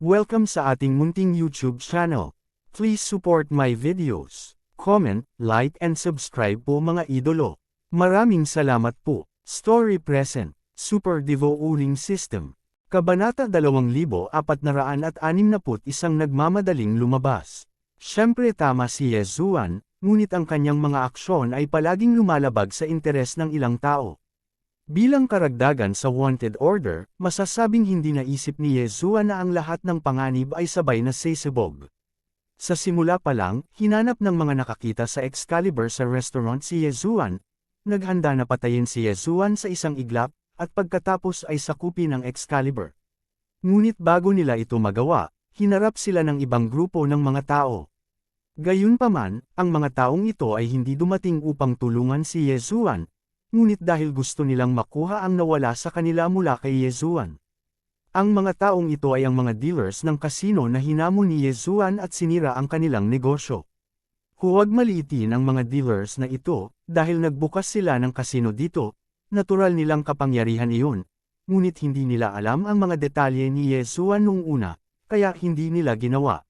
Welcome sa ating munting YouTube channel. Please support my videos. Comment, like and subscribe po mga idolo. Maraming salamat po. Story Present, Super Devo Uling System. Kabanata 2461 nagmamadaling lumabas. Siyempre tama si Yezuan, ngunit ang kanyang mga aksyon ay palaging lumalabag sa interes ng ilang tao. Bilang karagdagan sa wanted order, masasabing hindi naisip ni Yezuan na ang lahat ng panganib ay sabay na sesebog. Sa simula pa lang, hinanap ng mga nakakita sa Excalibur sa restaurant si Yezuan, naghanda na patayin si Yezuan sa isang iglap, at pagkatapos ay sakupin ng Excalibur. Ngunit bago nila ito magawa, hinarap sila ng ibang grupo ng mga tao. Gayunpaman, ang mga taong ito ay hindi dumating upang tulungan si Yezuan, ngunit dahil gusto nilang makuha ang nawala sa kanila mula kay Yezuan. Ang mga taong ito ay ang mga dealers ng kasino na hinamon ni Yezuan at sinira ang kanilang negosyo. Huwag maliitin ang mga dealers na ito, dahil nagbukas sila ng kasino dito, natural nilang kapangyarihan iyon, ngunit hindi nila alam ang mga detalye ni Yezuan noong una, kaya hindi nila ginawa.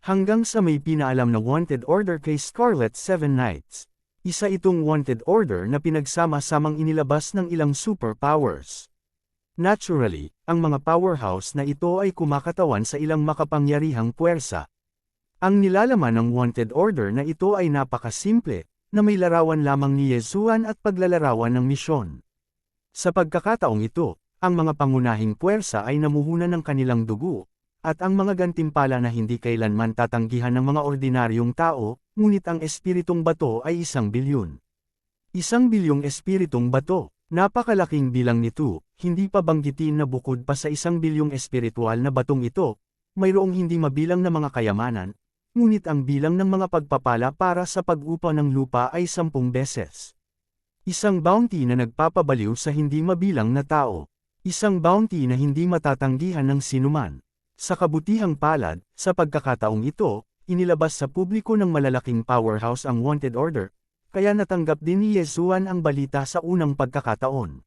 Hanggang sa may pinaalam na wanted order kay Scarlet Seven Knights. Isa itong wanted order na pinagsama-samang inilabas ng ilang superpowers. Naturally, ang mga powerhouse na ito ay kumakatawan sa ilang makapangyarihang puwersa. Ang nilalaman ng wanted order na ito ay napakasimple, na may larawan lamang ni Yezuan at paglalarawan ng misyon. Sa pagkakataong ito, ang mga pangunahing puwersa ay namuhunan ng kanilang dugo, at ang mga gantimpala na hindi kailanman tatanggihan ng mga ordinaryong tao, ngunit ang espiritong bato ay 1 bilyon. 1 bilyong espiritong bato, napakalaking bilang nito, hindi pa banggitin na bukod pa sa 1 bilyong espiritual na batong ito, mayroong hindi mabilang na mga kayamanan, ngunit ang bilang ng mga pagpapala para sa pag-upa ng lupa ay 10 beses. Isang bounty na nagpapabaliw sa hindi mabilang na tao. Isang bounty na hindi matatanggihan ng sinuman. Sa kabutihang palad, sa pagkakataong ito, inilabas sa publiko ng malalaking powerhouse ang wanted order, kaya natanggap din ni Yezuan ang balita sa unang pagkakataon.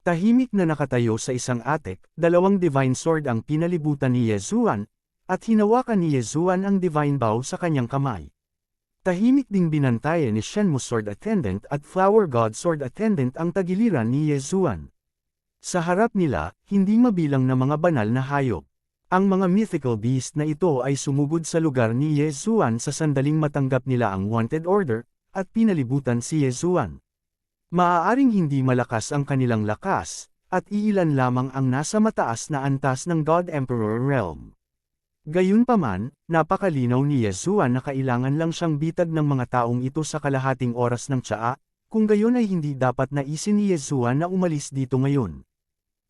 Tahimik na nakatayo sa isang attic, 2 divine sword ang pinalibutan ni Yezuan, at hinawakan ni Yezuan ang divine bow sa kanyang kamay. Tahimik ding binantayan ni Shenmue Sword Attendant at Flower God Sword Attendant ang tagiliran ni Yezuan. Sa harap nila, hindi mabilang na mga banal na hayop. Ang mga mythical beast na ito ay sumugod sa lugar ni Yezuan sa sandaling matanggap nila ang wanted order, at pinalibutan si Yezuan. Maaaring hindi malakas ang kanilang lakas, at iilan lamang ang nasa mataas na antas ng God Emperor Realm. Gayunpaman, napakalinaw ni Yezuan na kailangan lang siyang bitag ng mga taong ito sa kalahating oras ng tsaa, kung gayon ay hindi dapat naisin ni Yezuan na umalis dito ngayon.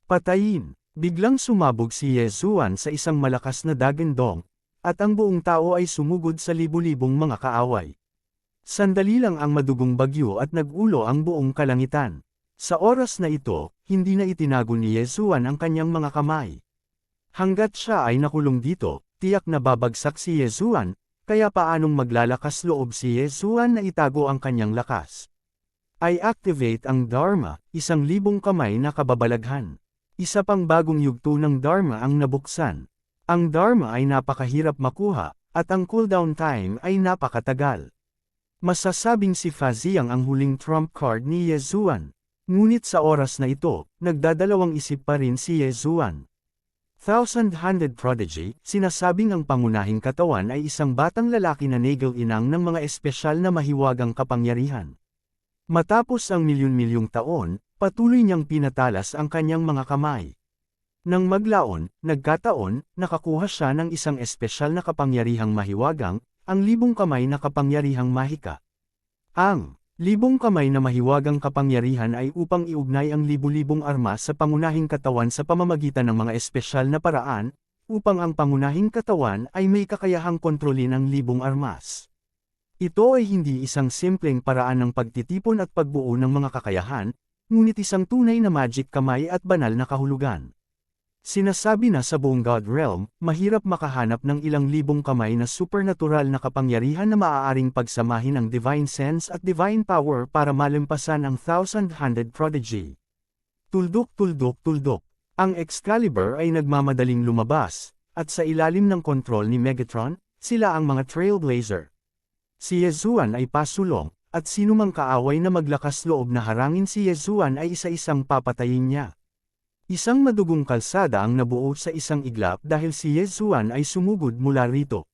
Patayin! Biglang sumabog si Yezuan sa isang malakas na dagandong, at ang buong tao ay sumugod sa libu-libong mga kaaway. Sandali lang ang madugong bagyo at nag-ulo ang buong kalangitan. Sa oras na ito, hindi na itinago ni Yezuan ang kanyang mga kamay. Hanggat siya ay nakulong dito, tiyak na babagsak si Yezuan, kaya paanong maglalakas loob si Yezuan na itago ang kanyang lakas? I activate ang Dharma, 1,000 kamay na kababalaghan. Isa pang bagong yugto ng Dharma ang nabuksan. Ang Dharma ay napakahirap makuha, at ang cooldown time ay napakatagal. Masasabing si Faziang ang huling trump card ni Yezuan. Ngunit sa oras na ito, nagdadalawang isip pa rin si Yezuan. Thousand-handed prodigy, sinasabing ang pangunahing katawan ay isang batang lalaki na nagil-inang ng mga espesyal na mahiwagang kapangyarihan. Matapos ang milyon-milyong taon, patuloy niyang pinatalas ang kanyang mga kamay. Nang maglaon, nagkataon, nakakuha siya ng isang espesyal na kapangyarihang mahiwagang, ang 1,000 kamay na kapangyarihang mahika. Ang 1,000 kamay na mahiwagang kapangyarihan ay upang iugnay ang libu-libong armas sa pangunahing katawan sa pamamagitan ng mga espesyal na paraan, upang ang pangunahing katawan ay may kakayahang kontrolin ang 1,000 armas. Ito ay hindi isang simpleng paraan ng pagtitipon at pagbuo ng mga kakayahan, ngunit isang tunay na magic kamay at banal na kahulugan. Sinasabi na sa buong God Realm, mahirap makahanap ng ilang libong kamay na supernatural na kapangyarihan na maaaring pagsamahin ang divine sense at divine power para malampasan ang thousand-handed prodigy. Tuldok. Ang Excalibur ay nagmamadaling lumabas, at sa ilalim ng kontrol ni Megatron, sila ang mga Trailblazer. Si Yezuan ay pasulong, at sinumang kaaway na maglakas loob na harangin si Yezuan ay isa-isang papatayin niya. Isang madugong kalsada ang nabuo sa isang iglap dahil si Yezuan ay sumugod mula rito.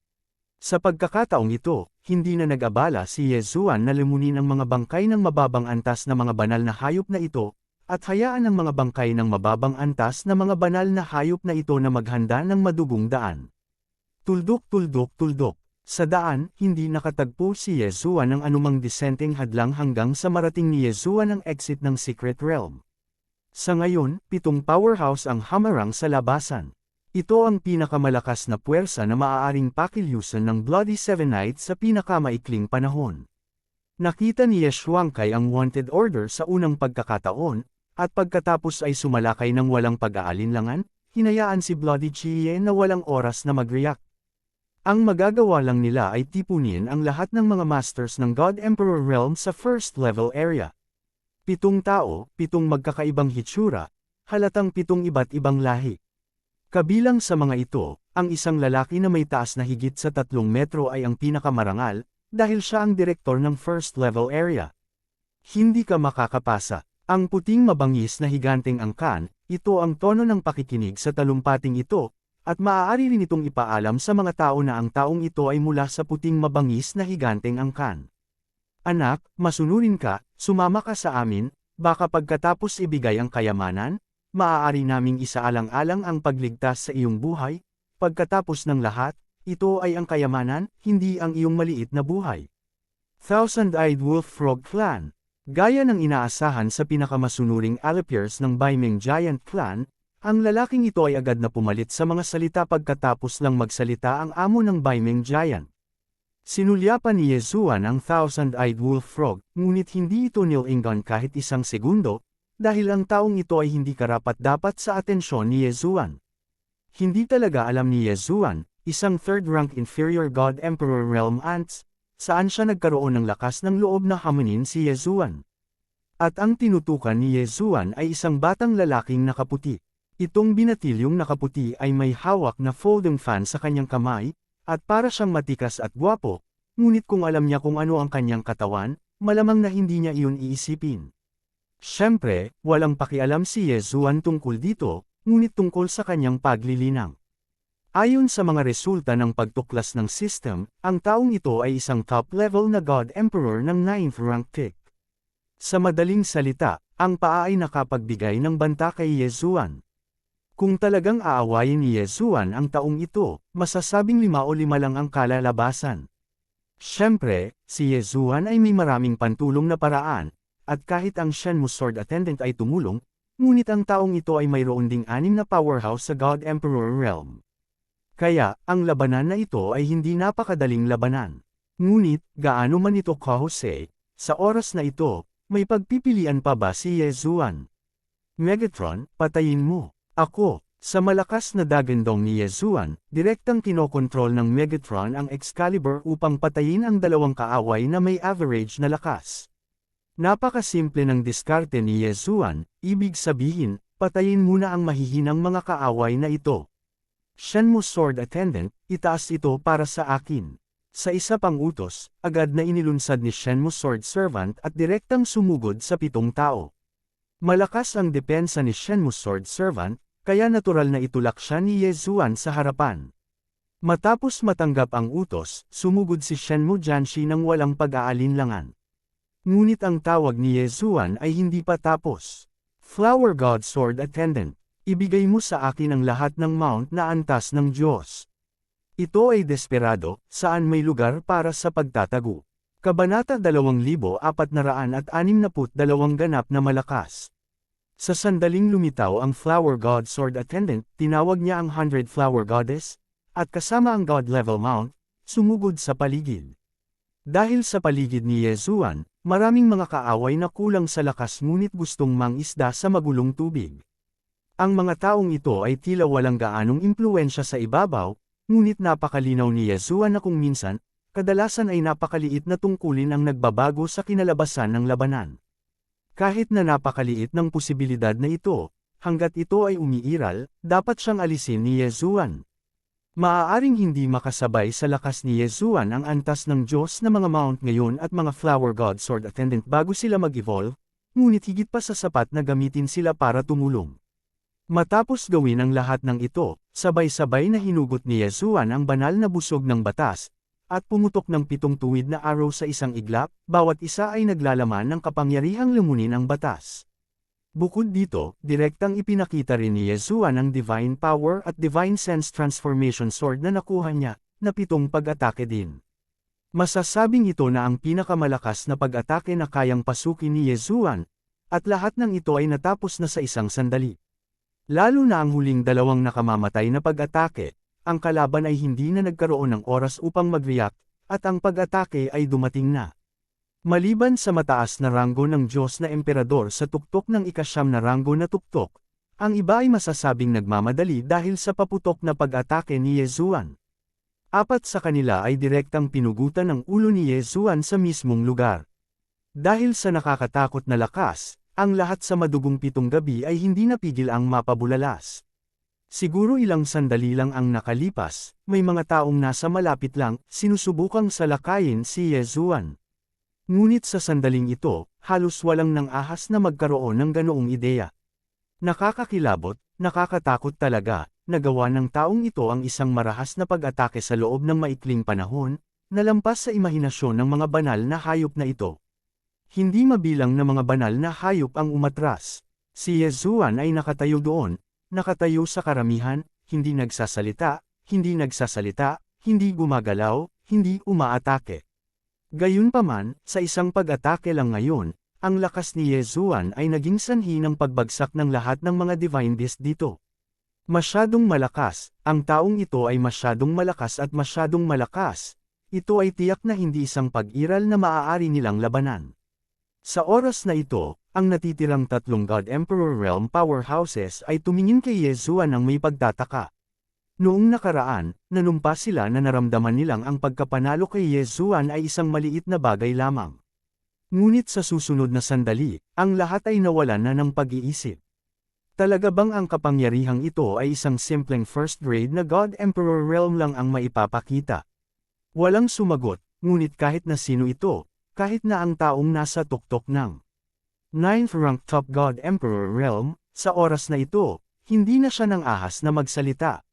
Sa pagkakataong ito, hindi na nag-abala si Yezuan na limunin ang mga bangkay ng mababang antas na mga banal na hayop na ito, at hayaan ang mga bangkay ng mababang antas na mga banal na hayop na ito na maghanda ng madugong daan. Tuldok, tuldok, tuldok. Sa daan, hindi nakatagpo si Yezuan ng anumang disenteng hadlang hanggang sa marating ni Yezuan ang exit ng Secret Realm. Sa ngayon, 7 powerhouse ang hamarang sa labasan. Ito ang pinakamalakas na puwersa na maaaring pakilyusan ng Bloody Seven Knights sa pinakamaikling panahon. Nakita ni Yeshuangkai ang wanted order sa unang pagkakataon, at pagkatapos ay sumalakay ng walang pag-aalinlangan, hinayaan si Bloody Chie na walang oras na mag-react. Ang magagawa lang nila ay tipunin ang lahat ng mga masters ng God Emperor Realm sa first level area. 7 tao, 7 magkakaibang hitsura, halatang 7 iba't ibang lahi. Kabilang sa mga ito, ang isang lalaki na may taas na higit sa 3 metro ay ang pinakamarangal, dahil siya ang direktor ng first level area. Hindi ka makakapasa. Ang puting mabangis na higanteng angkan, ito ang tono ng pakikinig sa talumpating ito, at maaari rin itong ipaalam sa mga tao na ang taong ito ay mula sa puting mabangis na higanteng angkan. Anak, masunurin ka, sumama ka sa amin, baka pagkatapos ibigay ang kayamanan, maaari naming isaalang-alang ang pagligtas sa iyong buhay, pagkatapos ng lahat, ito ay ang kayamanan, hindi ang iyong maliit na buhay. Thousand-Eyed Wolf Frog Clan. Gaya ng inaasahan sa pinakamasunuring allipiers ng Baimeng Giant Clan, ang lalaking ito ay agad na pumalit sa mga salita pagkatapos lang magsalita ang amo ng Baimeng Giant. Sinulyapan ni Yezuan ang Thousand-Eyed Wolf Frog, ngunit hindi ito nilingon kahit isang segundo, dahil ang taong ito ay hindi karapat-dapat sa atensyon ni Yezuan. Hindi talaga alam ni Yezuan, isang third-rank inferior God Emperor Realm Ants, saan siya nagkaroon ng lakas ng loob na hamunin si Yezuan. At ang tinutukan ni Yezuan ay isang batang lalaking nakaputi. Itong binatilyong nakaputi ay may hawak na folding fan sa kanyang kamay, at para siyang matikas at gwapo, ngunit kung alam niya kung ano ang kanyang katawan, malamang na hindi niya iyon iisipin. Siyempre, walang pakialam si Yezuan tungkol dito, ngunit tungkol sa kanyang paglilinang. Ayon sa mga resulta ng pagtuklas ng system, ang taong ito ay isang top-level na God Emperor ng 9th rank pick. Sa madaling salita, ang paa ay nakapagbigay ng banta kay Yezuan. Kung talagang aawayin ni Yezuan ang taong ito, masasabing 5 o 5 lang ang kalalabasan. Siyempre, si Yezuan ay may maraming pantulong na paraan, at kahit ang Shenmue Sword Attendant ay tumulong, ngunit ang taong ito ay mayroon ding 6 na powerhouse sa God Emperor Realm. Kaya, ang labanan na ito ay hindi napakadaling labanan. Ngunit, gaano man ito kahusay, sa oras na ito, may pagpipilian pa ba si Yezuan? Megatron, patayin mo. Ako. Sa malakas na dagandong ni Yezuan, direktang kinokontrol ng Megatron ang Excalibur upang patayin ang dalawang kaaway na may average na lakas. Napakasimple ng diskarte ni Yezuan, ibig sabihin, patayin muna ang mahihinang mga kaaway na ito. Shenmue Sword Attendant, itaas ito para sa akin. Sa isa pang utos, agad na inilunsad ni Shenmue Sword Servant at direktang sumugod sa 7 tao. Malakas ang depensa ni Shenmue Sword Servant, kaya natural na itulak siya ni Yezuan sa harapan. Matapos matanggap ang utos, sumugod si Shenmue Janshi ng walang pag-aalinlangan. Ngunit ang tawag ni Yezuan ay hindi pa tapos. Flower God Sword Attendant. Ibigay mo sa akin ang lahat ng mount na antas ng Diyos. Ito ay desperado, saan may lugar para sa pagtatago. Kabanata 2462 ganap na malakas. Sa sandaling lumitaw ang Flower God Sword Attendant, tinawag niya ang 100 Flower Goddess, at kasama ang God level mount, sumugod sa paligid. Dahil sa paligid ni Yezuan, maraming mga kaaway na kulang sa lakas ngunit gustong mangisda sa magulong tubig. Ang mga taong ito ay tila walang gaanong impluwensya sa ibabaw, ngunit napakalinaw ni Yezuan na kung minsan, kadalasan ay napakaliit na tungkulin ang nagbabago sa kinalabasan ng labanan. Kahit na napakaliit ng posibilidad na ito, hanggat ito ay umiiral, dapat siyang alisin ni Yezuan. Maaaring hindi makasabay sa lakas ni Yezuan ang antas ng Diyos na mga mount ngayon at mga flower god sword attendant bago sila mag-evolve, ngunit higit pa sa sapat na gamitin sila para tumulong. Matapos gawin ang lahat ng ito, sabay-sabay na hinugot ni Yezuan ang banal na busog ng batas, at pumutok ng 7 tuwid na arrow sa isang iglap, bawat isa ay naglalaman ng kapangyarihang lumunin ang batas. Bukod dito, direktang ipinakita rin ni Yezuan ang Divine Power at Divine Sense Transformation Sword na nakuha niya, na 7 pag-atake din. Masasabing ito na ang pinakamalakas na pag-atake na kayang pasukin ni Yezuan, at lahat ng ito ay natapos na sa isang sandali. Lalo na ang huling 2 nakamamatay na pag-atake, ang kalaban ay hindi na nagkaroon ng oras upang mag-react, at ang pag-atake ay dumating na. Maliban sa mataas na ranggo ng Diyos na Emperador sa tuktok ng ika-9 na ranggo na tuktok, ang iba ay masasabing nagmamadali dahil sa paputok na pag-atake ni Yezuan. 4 sa kanila ay direktang pinugutan ng ulo ni Yezuan sa mismong lugar. Dahil sa nakakatakot na lakas, ang lahat sa madugong 7 gabi ay hindi napigil ang mapabulalas. Siguro ilang sandali lang ang nakalipas, may mga taong nasa malapit lang, sinusubukang salakayin si Yezuan. Ngunit sa sandaling ito, halos walang nang ahas na magkaroon ng ganoong ideya. Nakakakilabot, nakakatakot talaga, nagawa ng taong ito ang isang marahas na pag-atake sa loob ng maikling panahon, na lampas sa imahinasyon ng mga banal na hayop na ito. Hindi mabilang na mga banal na hayop ang umatras. Si Yezuan ay nakatayo doon, nakatayo sa karamihan, hindi nagsasalita, hindi gumagalaw, hindi umaatake. Gayunpaman, sa isang pag-atake lang ngayon, ang lakas ni Yezuan ay naging sanhi ng pagbagsak ng lahat ng mga divine beast dito. Masyadong malakas, ang taong ito ay masyadong malakas at masyadong malakas, ito ay tiyak na hindi isang pag-iral na maaari nilang labanan. Sa oras na ito, ang natitirang 3 God Emperor Realm powerhouses ay tumingin kay Yezuan ng may pagtataka. Noong nakaraan, nanumpa sila na naramdaman nilang ang pagkapanalo kay Yezuan ay isang maliit na bagay lamang. Ngunit sa susunod na sandali, ang lahat ay nawalan na ng pag-iisip. Talaga bang ang kapangyarihang ito ay isang simpleng first grade na God Emperor Realm lang ang maipapakita? Walang sumagot, ngunit kahit na sino ito, kahit na ang taong nasa tuktok ng 9th rank top God Emperor Realm, sa oras na ito, hindi na siya nang ahas na magsalita.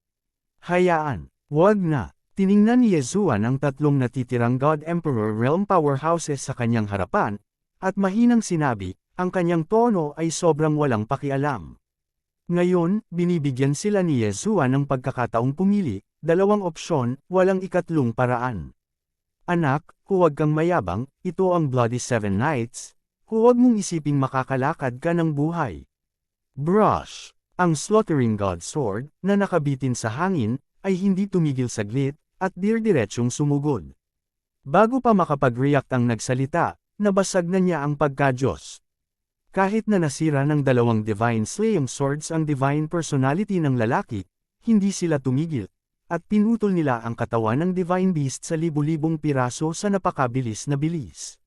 Hayaan, wag na. Tiningnan ni Yezuan ang 3 natitirang God Emperor Realm powerhouses sa kanyang harapan, at mahinang sinabi, ang kanyang tono ay sobrang walang pakialam. Ngayon, binibigyan sila ni Yezuan ng pagkakataong pumili, 2 opsyon, walang ikatlong paraan. Anak, huwag kang mayabang, ito ang Bloody 7 Nights, huwag mong isiping makakalakad ka ng buhay. Brush. Ang Slaughtering God Sword, na nakabitin sa hangin, ay hindi tumigil saglit, at dirdiretsong sumugod. Bago pa makapag-react ang nagsalita, nabasag na niya ang pagka-Diyos. Kahit na nasira ng 2 Divine Slaying Swords ang Divine Personality ng lalaki, hindi sila tumigil, at pinutol nila ang katawan ng Divine Beast sa libu-libong piraso sa napakabilis na bilis.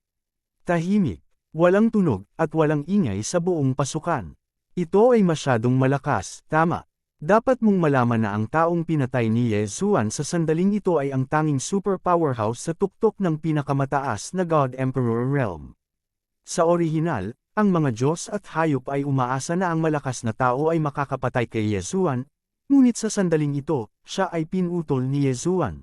Tahimik, walang tunog, at walang ingay sa buong pasukan. Ito ay masyadong malakas, tama. Dapat mong malaman na ang taong pinatay ni Yezuan sa sandaling ito ay ang tanging super powerhouse sa tuktok ng pinakamataas na God Emperor Realm. Sa orihinal, ang mga Diyos at hayop ay umaasa na ang malakas na tao ay makakapatay kay Yezuan, ngunit sa sandaling ito, siya ay pinutol ni Yezuan.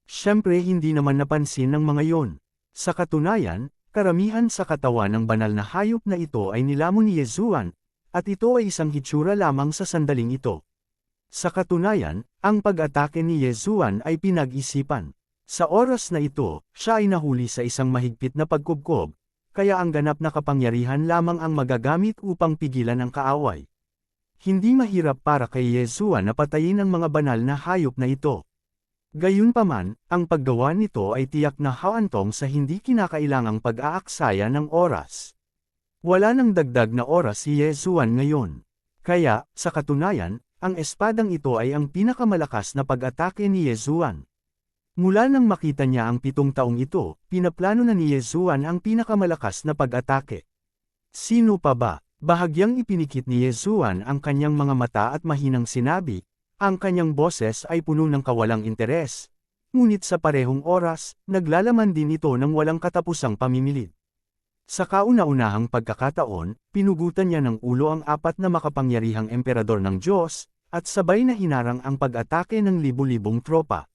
Siyempre hindi naman napansin ng mga yon. Sa katunayan, karamihan sa katawan ng banal na hayop na ito ay nilamon ni Yezuan, at ito ay isang hitsura lamang sa sandaling ito. Sa katunayan, ang pag-atake ni Yezuan ay pinag-isipan. Sa oras na ito, siya ay nahuli sa isang mahigpit na pagkubkob, kaya ang ganap na kapangyarihan lamang ang magagamit upang pigilan ang kaaway. Hindi mahirap para kay Yezuan na patayin ang mga banal na hayop na ito. Gayunpaman, ang paggawa nito ay tiyak na haantong sa hindi kinakailangang pag-aaksaya ng oras. Wala nang dagdag na oras si Yezuan ngayon. Kaya, sa katunayan, ang espadang ito ay ang pinakamalakas na pag-atake ni Yezuan. Mula nang makita niya ang 7 taong ito, pinaplano na ni Yezuan ang pinakamalakas na pag-atake. Sino pa ba? Bahagyang ipinikit ni Yezuan ang kanyang mga mata at mahinang sinabi, Ang kanyang boses ay puno ng kawalang interes. Ngunit sa parehong oras, naglalaman din ito ng walang katapusang pamimilit. Sa kauna-unahang pagkakataon, pinugutan niya ng ulo ang 4 na makapangyarihang emperador ng Diyos, at sabay na hinarang ang pag-atake ng libu-libong tropa.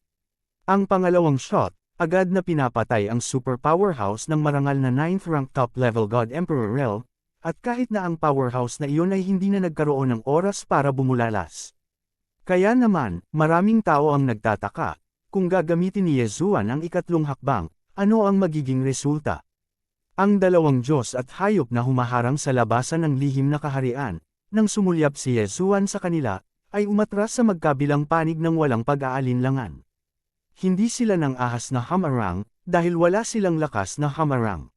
Ang pangalawang shot, agad na pinapatay ang super powerhouse ng marangal na 9th rank top-level God Emperor Rel, at kahit na ang powerhouse na iyon ay hindi na nagkaroon ng oras para bumulalas. Kaya naman, maraming tao ang nagtataka, kung gagamitin ni Yezuan ang ikatlong hakbang, ano ang magiging resulta? Ang dalawang Diyos at hayop na humaharang sa labasan ng lihim na kaharian, nang sumulyap si Yezuan sa kanila, ay umatras sa magkabilang panig ng walang pag-aalinlangan. Hindi sila ng ahas na hamarang, dahil wala silang lakas na hamarang.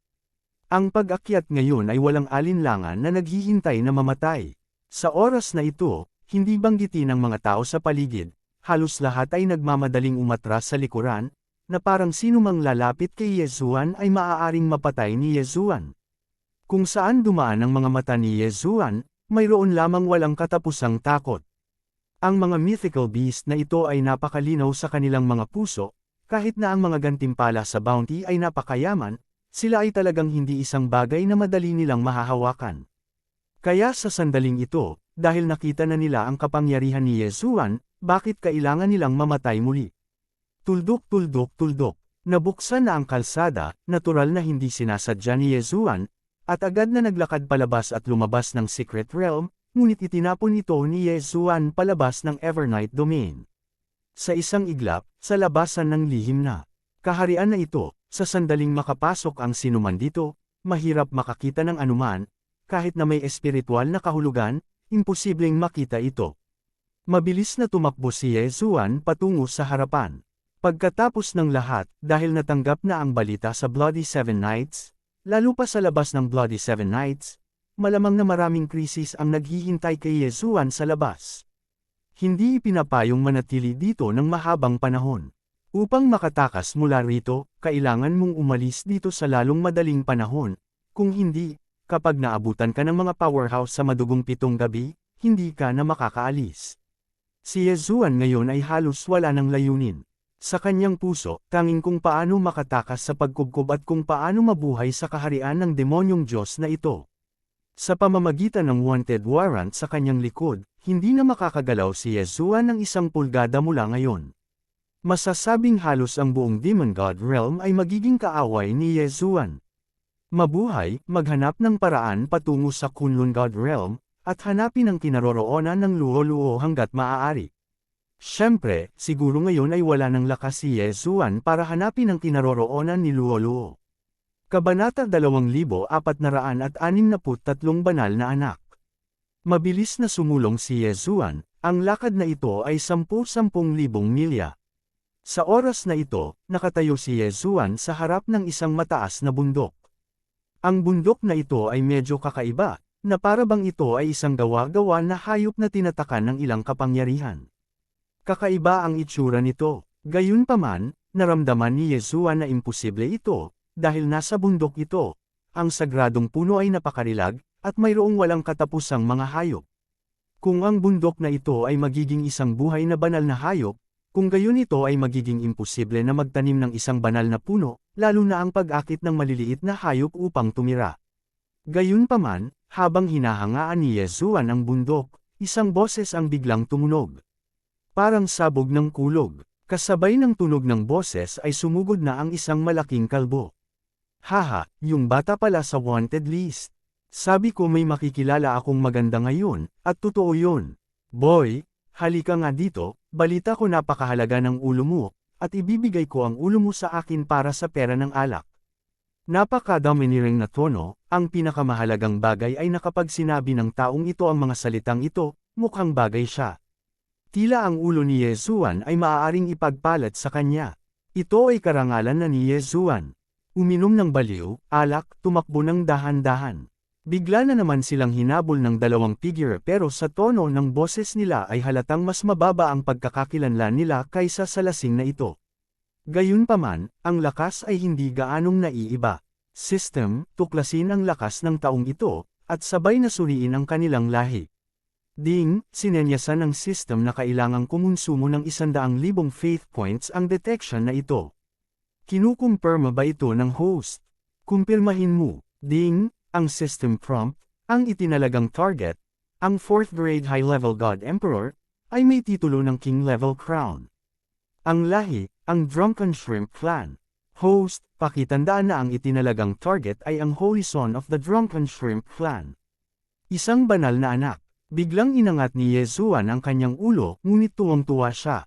Ang pag-akyat ngayon ay walang alinlangan na naghihintay na mamatay. Sa oras na ito, hindi banggitin ng mga tao sa paligid, halos lahat ay nagmamadaling umatras sa likuran, na parang sino mang lalapit kay Yezuan ay maaaring mapatay ni Yezuan. Kung saan dumaan ang mga mata ni Yezuan, mayroon lamang walang katapusang takot. Ang mga mythical beast na ito ay napakalinaw sa kanilang mga puso, kahit na ang mga gantimpala sa bounty ay napakayaman, sila ay talagang hindi isang bagay na madali nilang mahahawakan. Kaya sa sandaling ito, dahil nakita na nila ang kapangyarihan ni Yezuan, bakit kailangan nilang mamatay muli? Tuldok, tuldok, tuldok. Nabuksan na ang kalsada, natural na hindi sinasadya ni Yezuan, at agad na naglakad palabas at lumabas ng Secret Realm, ngunit itinapon ito ni Yezuan palabas ng Evernight Domain. Sa isang iglap, sa labasan ng lihim na kaharian na ito, sa sandaling makapasok ang sinuman dito, mahirap makakita ng anuman, kahit na may espiritual na kahulugan, imposibleng makita ito. Mabilis na tumakbo si Yezuan patungo sa harapan. Pagkatapos ng lahat, dahil natanggap na ang balita sa Bloody Seven Nights, lalo pa sa labas ng Bloody Seven Nights, malamang na maraming krisis ang naghihintay kay Yezuan sa labas. Hindi ipinapayong manatili dito ng mahabang panahon. Upang makatakas mula rito, kailangan mong umalis dito sa lalong madaling panahon. Kung hindi, kapag naabutan ka ng mga powerhouse sa madugong 7 gabi, hindi ka na makakaalis. Si Yezuan ngayon ay halos wala ng layunin. Sa kanyang puso, tanging kung paano makatakas sa pagkubkob at kung paano mabuhay sa kaharian ng demonyong Diyos na ito. Sa pamamagitan ng wanted warrant sa kanyang likod, hindi na makakagalaw si Yezuan ng 1 pulgada mula ngayon. Masasabing halos ang buong Demon God Realm ay magiging kaaway ni Yezuan. Mabuhay, maghanap ng paraan patungo sa Kunlun God Realm, at hanapin ang kinaroroonan ng Luo-Luo hanggat maaari. Siyempre, siguro ngayon ay wala ng lakas si Yezuan para hanapin ang kinaroroonan ni Luo-Luo. Kabanata 2463 Banal na Anak. Mabilis na sumulong si Yezuan, ang lakad na ito ay 10,000 milya. Sa oras na ito, nakatayo si Yezuan sa harap ng isang mataas na bundok. Ang bundok na ito ay medyo kakaiba, na para bang ito ay isang gawa-gawa na hayop na tinatakan ng ilang kapangyarihan. Kakaiba ang itsura nito, gayunpaman, naramdaman ni Yezuan na imposible ito, dahil nasa bundok ito. Ang sagradong puno ay napakarilag, at mayroong walang katapusang mga hayop. Kung ang bundok na ito ay magiging isang buhay na banal na hayop, kung gayon ito ay magiging imposible na magtanim ng isang banal na puno, lalo na ang pag-akit ng maliliit na hayop upang tumira. Gayunpaman, habang hinahangaan ni Yezuan ang bundok, isang boses ang biglang tumunog. Parang sabog ng kulog, kasabay ng tunog ng boses ay sumugod na ang isang malaking kalbo. Haha, yung bata pala sa wanted list. Sabi ko may makikilala akong maganda ngayon, at totoo yun. Boy, halika nga dito, balita ko napakahalaga ng ulo mo, at ibibigay ko ang ulo mo sa akin para sa pera ng alak. Napaka-domineering na tono, ang pinakamahalagang bagay ay nakapag-sinabi ng taong ito ang mga salitang ito, mukhang bagay siya. Tila ang ulo ni Yezuan ay maaaring ipagpalat sa kanya. Ito ay karangalan na ni Yezuan. Uminom ng baliw, alak, tumakbo ng dahan-dahan. Bigla na naman silang hinabol ng 2 figure pero sa tono ng boses nila ay halatang mas mababa ang pagkakakilanlan nila kaysa sa lasing na ito. Gayunpaman, ang lakas ay hindi gaanong naiiba. System, tuklasin ang lakas ng taong ito, at sabay na suriin ang kanilang lahi. Ding, sinenyasan ng system na kailangang kumonsumo ng 100,000 faith points ang detection na ito. Kinukumpirma ba ito ng host? Kumpirmahin mo. Ding, ang system prompt, ang itinalagang target, ang 4th grade high-level God Emperor, ay may titulo ng king-level crown. Ang lahi, ang Drunken Shrimp Clan. Host, pakitandaan na ang itinalagang target ay ang Holy Son of the Drunken Shrimp Clan. Isang banal na anak. Biglang inangat ni Yezuan ang kanyang ulo, ngunit tuwang-tuwa siya.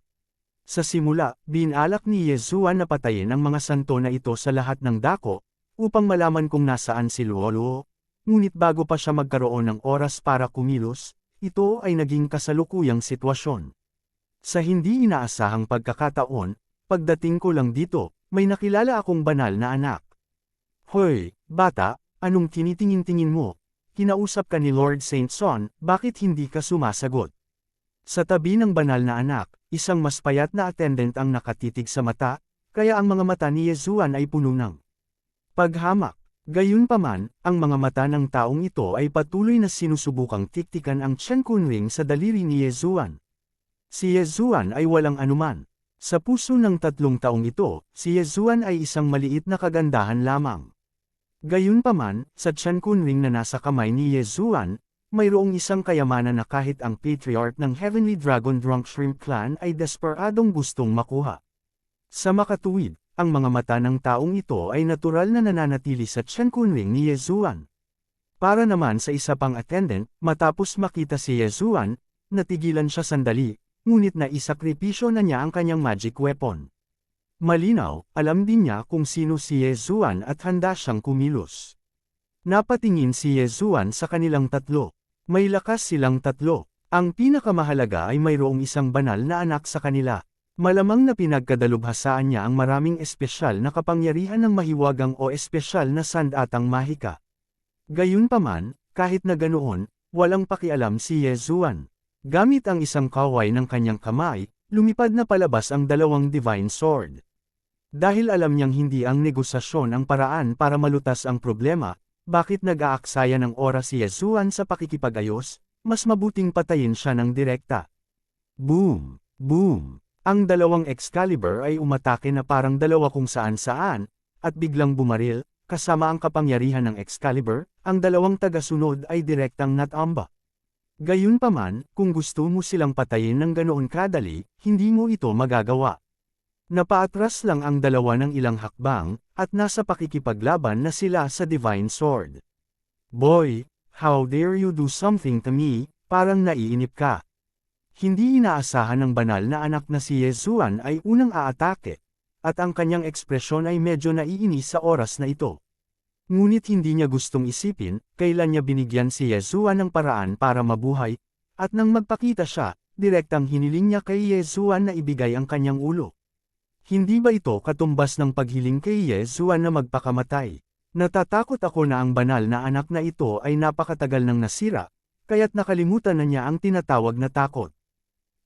Sa simula, binalak ni Yezuan na patayin ang mga santo na ito sa lahat ng dako, upang malaman kung nasaan si Luoluo. Ngunit bago pa siya magkaroon ng oras para kumilos, ito ay naging kasalukuyang sitwasyon. Sa hindi inaasahang pagkakataon, pagdating ko lang dito, may nakilala akong banal na anak. Hoy, bata, anong tinitingin-tingin mo? Kinausap ka ni Lord Saint Son, bakit hindi ka sumasagot? Sa tabi ng banal na anak, isang mas payat na attendant ang nakatitig sa mata, kaya ang mga mata ni Yezuan ay puno ng paghamak. Gayunpaman, ang mga mata ng taong ito ay patuloy na sinusubukang tiktikan ang Chen Kunring sa daliri ni Yezuan. Si Yezuan ay walang anuman. Sa puso ng 3 taong ito, si Yezuan ay isang maliit na kagandahan lamang. Gayunpaman, sa Chen Kunring na nasa kamay ni Yezuan, mayroong isang kayamanan na kahit ang patriarch ng Heavenly Dragon Drunk Shrimp Clan ay desperadong gustong makuha. Sa makatuwid, ang mga mata ng taong ito ay natural na nananatili sa Chen Kunring ni Yezuan. Para naman sa isa pang attendant, matapos makita si Yezuan, natigilan siya sandali, ngunit naisakripisyo na niya ang kanyang magic weapon. Malinaw, alam din niya kung sino si Yezuan at handa siyang kumilos. Napatingin si Yezuan sa kanilang 3. May lakas silang 3. Ang pinakamahalaga ay mayroong isang banal na anak sa kanila. Malamang na pinagkadalubhasaan niya ang maraming espesyal na kapangyarihan ng mahiwagang o espesyal na sandatang mahika. Gayunpaman, kahit na ganoon, walang pakialam si Yezuan. Gamit ang isang kaway ng kanyang kamay, lumipad na palabas ang 2 divine sword. Dahil alam niyang hindi ang negosasyon ang paraan para malutas ang problema, bakit nag-aaksaya ng oras si Yezuan sa pakikipag-ayos, mas mabuting patayin siya ng direkta. Boom! Boom! Ang 2 Excalibur ay umatake na parang dalawa kung saan-saan, at biglang bumaril, kasama ang kapangyarihan ng Excalibur, ang 2 tagasunod ay direktang natamba. Gayunpaman, kung gusto mo silang patayin ng ganoon kadali, hindi mo ito magagawa. Napaatras lang ang 2 ng ilang hakbang, at nasa pakikipaglaban na sila sa Divine Sword. Boy, how dare you do something to me, parang naiinip ka. Hindi inaasahan ng banal na anak na si Yezuan ay unang aatake, at ang kanyang ekspresyon ay medyo naiinis sa oras na ito. Ngunit hindi niya gustong isipin, kailan niya binigyan si Yezuan ng paraan para mabuhay, at nang magpakita siya, direktang hiniling niya kay Yezuan na ibigay ang kanyang ulo. Hindi ba ito katumbas ng paghiling kay Yezuan na magpakamatay? Natatakot ako na ang banal na anak na ito ay napakatagal nang nasira, kaya't nakalimutan na niya ang tinatawag na takot.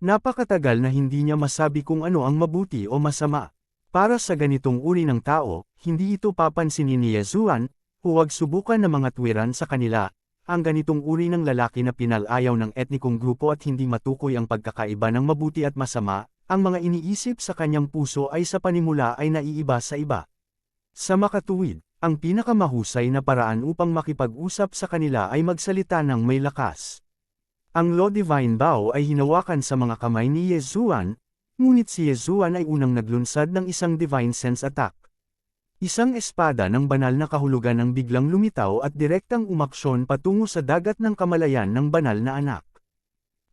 Napakatagal na hindi niya masabi kung ano ang mabuti o masama. Para sa ganitong uri ng tao, hindi ito papansinin ni Yezuan, huwag subukan na mga tuwiran sa kanila. Ang ganitong uri ng lalaki na pinalayaw ng etnikong grupo at hindi matukoy ang pagkakaiba ng mabuti at masama, ang mga iniisip sa kanyang puso ay sa panimula ay naiiba sa iba. Sa makatuwid, ang pinakamahusay na paraan upang makipag-usap sa kanila ay magsalita ng may lakas. Ang Law Divine Bow ay hinawakan sa mga kamay ni Yezuan, ngunit si Yezuan ay unang naglunsad ng isang Divine Sense Attack. Isang espada ng banal na kahulugan ang biglang lumitaw at direktang umaksyon patungo sa dagat ng kamalayan ng banal na anak.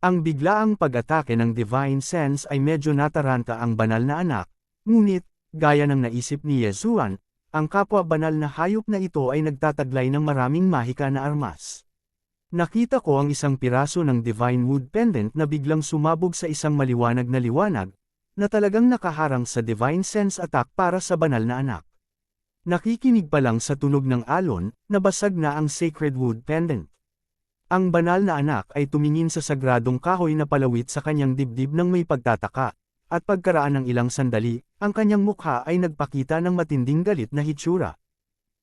Ang biglaang pag-atake ng Divine Sense ay medyo nataranta ang banal na anak, ngunit, gaya ng naisip ni Yezuan, ang kapwa banal na hayop na ito ay nagtataglay ng maraming mahika na armas. Nakita ko ang isang piraso ng Divine Wood Pendant na biglang sumabog sa isang maliwanag na talagang nakaharang sa Divine Sense Attack para sa banal na anak. Nakikinig pa lang sa tunog ng alon, nabasag na ang Sacred Wood Pendant. Ang banal na anak ay tumingin sa sagradong kahoy na palawit sa kanyang dibdib ng may pagtataka, at pagkaraan ng ilang sandali, ang kanyang mukha ay nagpakita ng matinding galit na hitsura.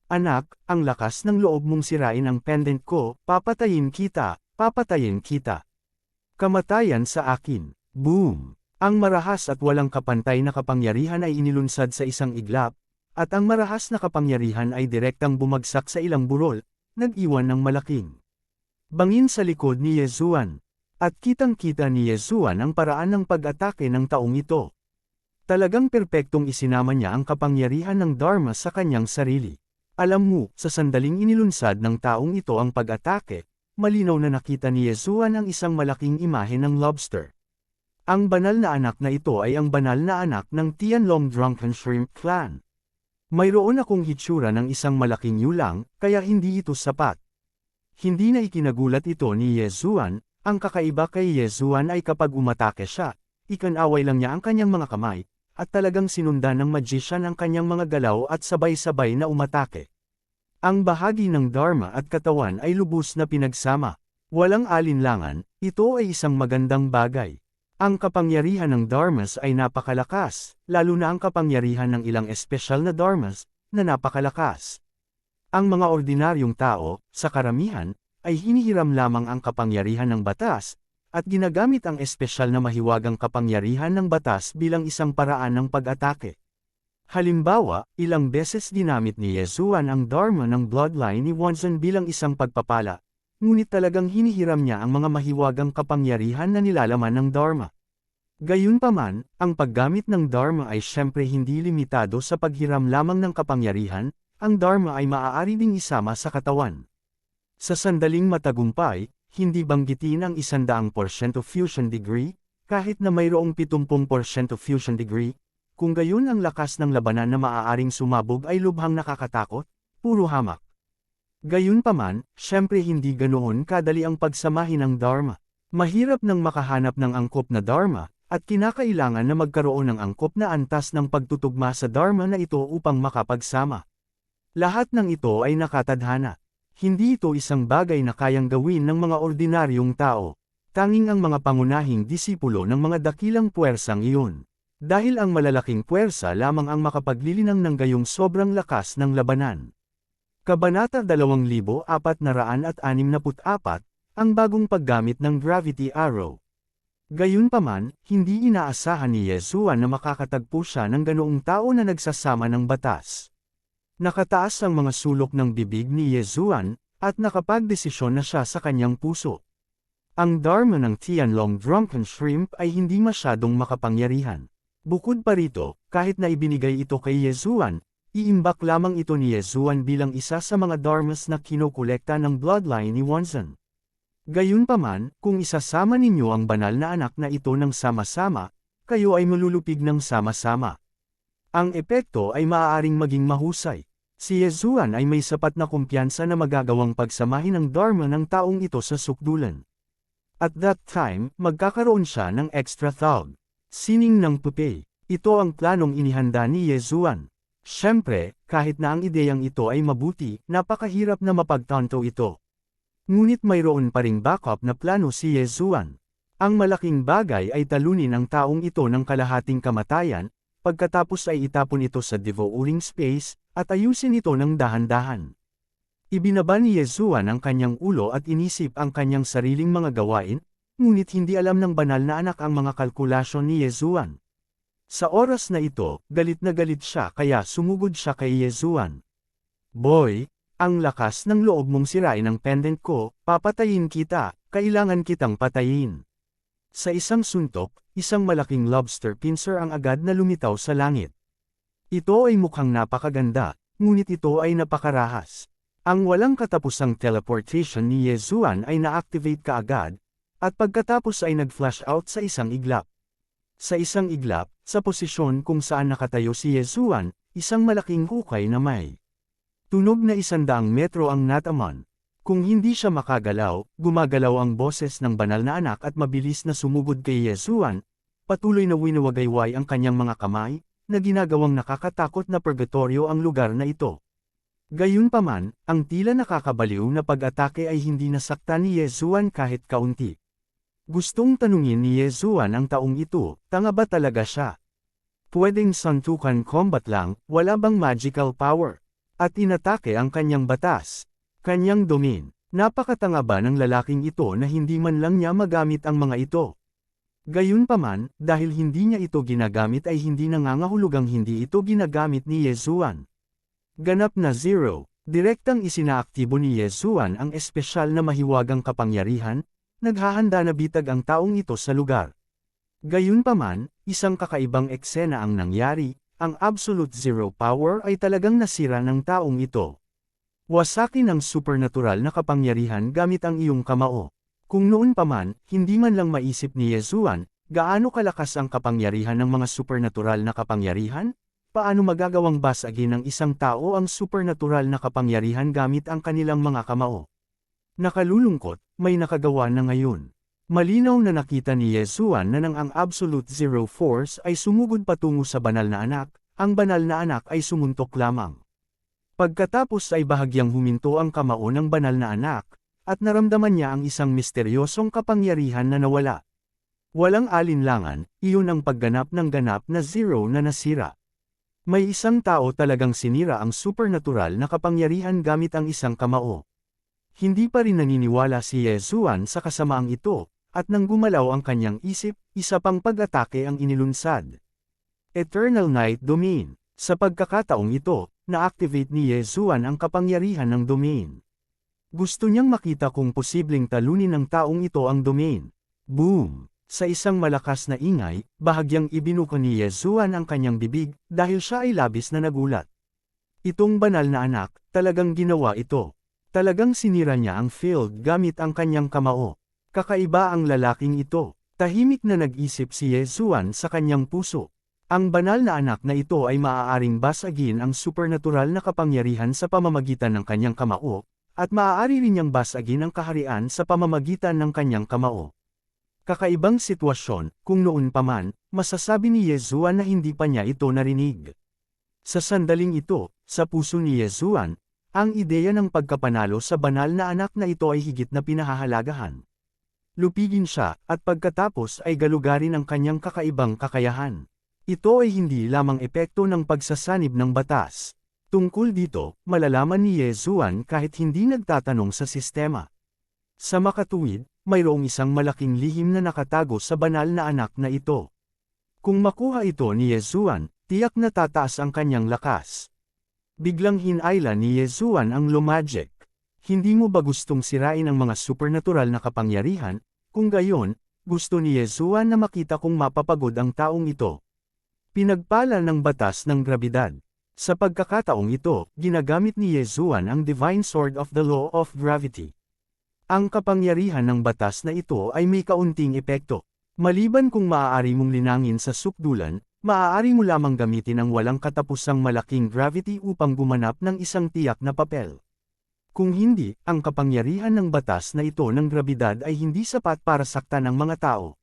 Anak, ang lakas ng loob mong sirain ang pendant ko, papatayin kita, papatayin kita. Kamatayan sa akin. Boom! Ang marahas at walang kapantay na kapangyarihan ay inilunsad sa isang iglap, at ang marahas na kapangyarihan ay direktang bumagsak sa ilang burol, nag-iwan ng malaking bangin sa likod ni Yezuan. At kitang-kita ni Yezuan ang paraan ng pag-atake ng taong ito. Talagang perpektong isinama niya ang kapangyarihan ng Dharma sa kanyang sarili. Alam mo, sa sandaling inilunsad ng taong ito ang pag-atake, malinaw na nakita ni Yezuan ang isang malaking imahe ng lobster. Ang banal na anak na ito ay ang banal na anak ng Tianlong Drunken Shrimp Clan. Mayroon akong hitsura ng isang malaking yulang, kaya hindi ito sapat. Hindi na ikinagulat ito ni Yezuan, ang kakaiba kay Yezuan ay kapag umatake siya, ikanaway lang niya ang kanyang mga kamay, at talagang sinundan ng magician ang kanyang mga galaw at sabay-sabay na umatake. Ang bahagi ng Dharma at katawan ay lubos na pinagsama. Walang alinlangan, ito ay isang magandang bagay. Ang kapangyarihan ng Dharmas ay napakalakas, lalo na ang kapangyarihan ng ilang espesyal na Dharmas, na napakalakas. Ang mga ordinaryong tao, sa karamihan, ay hinihiram lamang ang kapangyarihan ng batas, at ginagamit ang espesyal na mahiwagang kapangyarihan ng batas bilang isang paraan ng pag-atake. Halimbawa, ilang beses ginamit ni Yezuan ang Dharma ng bloodline ni Wanzan bilang isang pagpapala, ngunit talagang hinihiram niya ang mga mahiwagang kapangyarihan na nilalaman ng Dharma. Gayunpaman, ang paggamit ng Dharma ay syempre hindi limitado sa paghiram lamang ng kapangyarihan, ang Dharma ay maaari ding isama sa katawan. Sa sandaling matagumpay, hindi banggitin ang 100% fusion degree, kahit na mayroong 70% fusion degree, kung gayon ang lakas ng labanan na maaaring sumabog ay lubhang nakakatakot, puro hamak. Gayunpaman, syempre hindi ganoon kadali ang pagsamahin ng Dharma. Mahirap nang makahanap ng angkop na Dharma, at kinakailangan na magkaroon ng angkop na antas ng pagtutugma sa Dharma na ito upang makapagsama. Lahat ng ito ay nakatadhana. Hindi ito isang bagay na kayang gawin ng mga ordinaryong tao. Tanging ang mga pangunahing disipulo ng mga dakilang puwersang iyon. Dahil ang malalaking puwersa lamang ang makapaglilinang ng gayong sobrang lakas ng labanan. Kabanata 2464, ang bagong paggamit ng Gravity Arrow. Gayunpaman, hindi inaasahan ni Yezuan na makakatagpo siya ng ganoong tao na nagsasama ng batas. Nakataas ang mga sulok ng bibig ni Yezuan, at nakapagdesisyon na siya sa kanyang puso. Ang Dharma ng Tianlong Drunken Shrimp ay hindi masyadong makapangyarihan. Bukod pa rito, kahit na ibinigay ito kay Yezuan, iimbak lamang ito ni Yezuan bilang isa sa mga Dharmas na kinokolekta ng bloodline ni Wanzan. Gayunpaman, kung isasama ninyo ang banal na anak na ito ng sama-sama, kayo ay malulupig ng sama-sama. Ang epekto ay maaaring maging mahusay. Si Yezuan ay may sapat na kumpiyansa na magagawang pagsamahin ang Dharma ng taong ito sa sukdulan. At that time, magkakaroon siya ng extra thug. Sining ng pupe. Ito ang planong inihanda ni Yezuan. Siyempre, kahit na ang ideyang ito ay mabuti, napakahirap na mapagtanto ito. Ngunit mayroon pa ring backup na plano si Yezuan. Ang malaking bagay ay talunin ang taong ito ng kalahating kamatayan, pagkatapos ay itapon ito sa devouring space, at ayusin ito ng dahan-dahan. Ibinaba ni Yezuan ang kanyang ulo at inisip ang kanyang sariling mga gawain, ngunit hindi alam ng banal na anak ang mga kalkulasyon ni Yezuan. Sa oras na ito, galit na galit siya kaya sumugod siya kay Yezuan. Boy, ang lakas ng loob mong sirain ang pendant ko, papatayin kita, kailangan kitang patayin. Sa isang suntok, isang malaking lobster pincer ang agad na lumitaw sa langit. Ito ay mukhang napakaganda, ngunit ito ay napakarahas. Ang walang katapusang teleportation ni Yezuan ay na-activate kaagad, at pagkatapos ay nag-flash out sa isang iglap. Sa isang iglap, sa posisyon kung saan nakatayo si Yezuan, isang malaking hukay na may tunog na 100 metro ang nataman. Kung hindi siya makagalaw, gumagalaw ang boses ng banal na anak at mabilis na sumugod kay Yezuan, patuloy na winawagayway ang kanyang mga kamay, na ginagawang nakakatakot na purgatorio ang lugar na ito. Gayunpaman, ang tila nakakabaliw na pag-atake ay hindi nasaktan ni Yezuan kahit kaunti. Gustong tanungin ni Yezuan ang taong ito, tanga ba talaga siya? Pwedeng santukan combat lang, wala bang magical power? At inatake ang kanyang batas, kanyang domain. Napakatanga ba ng lalaking ito na hindi man lang niya magamit ang mga ito? Gayunpaman, dahil hindi niya ito ginagamit ay hindi nangangahulugang hindi ito ginagamit ni Yesuan. Ganap na 0. Direktang isinaaktibo ni Yesuan ang espesyal na mahiwagang kapangyarihan, naghahanda na bitag ang taong ito sa lugar. Gayunpaman, isang kakaibang eksena ang nangyari, ang absolute zero power ay talagang nasira ng taong ito. Wasakin ang supernatural na kapangyarihan gamit ang iyong kamao. Kung noon pa man, hindi man lang maisip ni Yesuan, gaano kalakas ang kapangyarihan ng mga supernatural na kapangyarihan? Paano magagawang basagin ng isang tao ang supernatural na kapangyarihan gamit ang kanilang mga kamao? Nakalulungkot, may nakagawa na ngayon. Malinaw na nakita ni Yesuan na nang ang absolute zero force ay sumugod patungo sa banal na anak, ang banal na anak ay sumuntok lamang. Pagkatapos ay bahagyang huminto ang kamao ng banal na anak, at naramdaman niya ang isang misteryosong kapangyarihan na nawala. Walang alinlangan, iyon ang pagganap ng ganap na zero na nasira. May isang tao talagang sinira ang supernatural na kapangyarihan gamit ang isang kamao. Hindi pa rin naniniwala si Yesuan sa kasamaang ito, at nang gumalaw ang kanyang isip, isa pang pag-atake ang inilunsad. Eternal Night Domain. Sa pagkakataong ito, na-activate ni Yesuan ang kapangyarihan ng domain. Gusto niyang makita kung posibleng talunin ng taong ito ang domain. Boom! Sa isang malakas na ingay, bahagyang ibinuko ni Yesuan ang kanyang bibig, dahil siya ay labis na nagulat. Itong banal na anak, talagang ginawa ito. Talagang sinira niya ang field gamit ang kanyang kamao. Kakaiba ang lalaking ito. Tahimik na nag-isip si Yesuan sa kanyang puso. Ang banal na anak na ito ay maaaring basagin ang supernatural na kapangyarihan sa pamamagitan ng kanyang kamao, at maaari rin niyang basagin ang kaharian sa pamamagitan ng kanyang kamao. Kakaibang sitwasyon, kung noon pa man, masasabi ni Yesuan na hindi pa niya ito narinig. Sa sandaling ito, sa puso ni Yesuan, ang ideya ng pagkapanalo sa banal na anak na ito ay higit na pinahahalagahan. Lupigin siya, at pagkatapos ay galugarin ang kanyang kakaibang kakayahan. Ito ay hindi lamang epekto ng pagsasanib ng batas. Tungkol dito, malalaman ni Yesuan kahit hindi nagtatanong sa sistema. Sa makatuwid, mayroong isang malaking lihim na nakatago sa banal na anak na ito. Kung makuha ito ni Yesuan, tiyak na tataas ang kanyang lakas. Biglang hinayla ni Yesuan ang lomagic. Hindi mo ba gustong sirain ang mga supernatural na kapangyarihan? Kung gayon, gusto ni Yesuan na makita kung mapapagod ang taong ito. Pinagpala ng batas ng grabidad. Sa pagkakataong ito, ginagamit ni Yesuan ang Divine Sword of the Law of Gravity. Ang kapangyarihan ng batas na ito ay may kaunting epekto. Maliban kung maaari mong linangin sa sukdulan, maaari mo lamang gamitin ang walang katapusang malaking gravity upang gumanap ng isang tiyak na papel. Kung hindi, ang kapangyarihan ng batas na ito ng grabidad ay hindi sapat para saktan ang mga tao.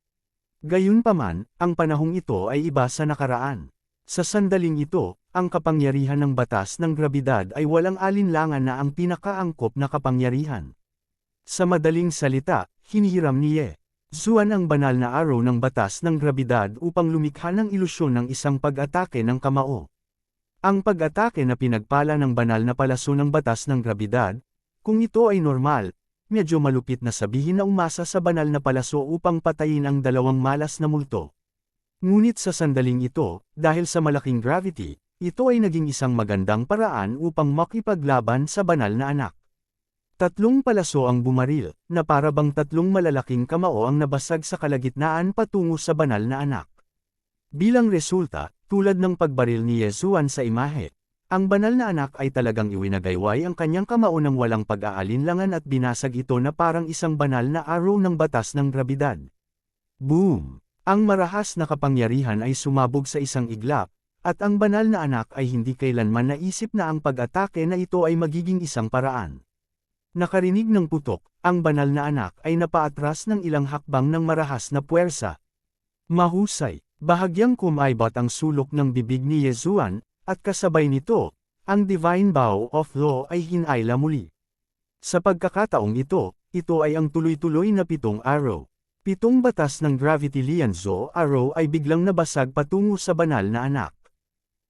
Gayunpaman, ang panahong ito ay iba sa nakaraan. Sa sandaling ito, ang kapangyarihan ng batas ng grabidad ay walang alinlangan na ang pinakaangkop na kapangyarihan. Sa madaling salita, hinihiram ni Yesuan ang banal na araw ng batas ng grabidad upang lumikha ng ilusyon ng isang pag-atake ng kamao. Ang pag-atake na pinagpala ng banal na palaso ng batas ng grabidad, kung ito ay normal, medyo malupit na sabihin na umasa sa banal na palaso upang patayin ang dalawang malas na multo. Ngunit sa sandaling ito, dahil sa malaking gravity, ito ay naging isang magandang paraan upang makipaglaban sa banal na anak. Tatlong palaso ang bumaril, na para bang tatlong malalaking kamao ang nabasag sa kalagitnaan patungo sa banal na anak. Bilang resulta, tulad ng pagbaril ni Yesuan sa imahe, ang banal na anak ay talagang iwinagayway ang kanyang kamao ng walang pag-aalinlangan at binasag ito na parang isang banal na araw ng batas ng grabidad. Boom! Ang marahas na kapangyarihan ay sumabog sa isang iglap, at ang banal na anak ay hindi kailanman naisip na ang pag-atake na ito ay magiging isang paraan. Nakarinig ng putok, ang banal na anak ay napaatras ng ilang hakbang ng marahas na puwersa. Mahusay, bahagyang kumaibot ang sulok ng bibig ni Yesuan, at kasabay nito, ang Divine Bow of Law ay hinayla muli. Sa pagkakataong ito ay ang tuloy-tuloy na 7 araw. 7 batas ng Gravity Lianzo araw ay biglang nabasag patungo sa banal na anak.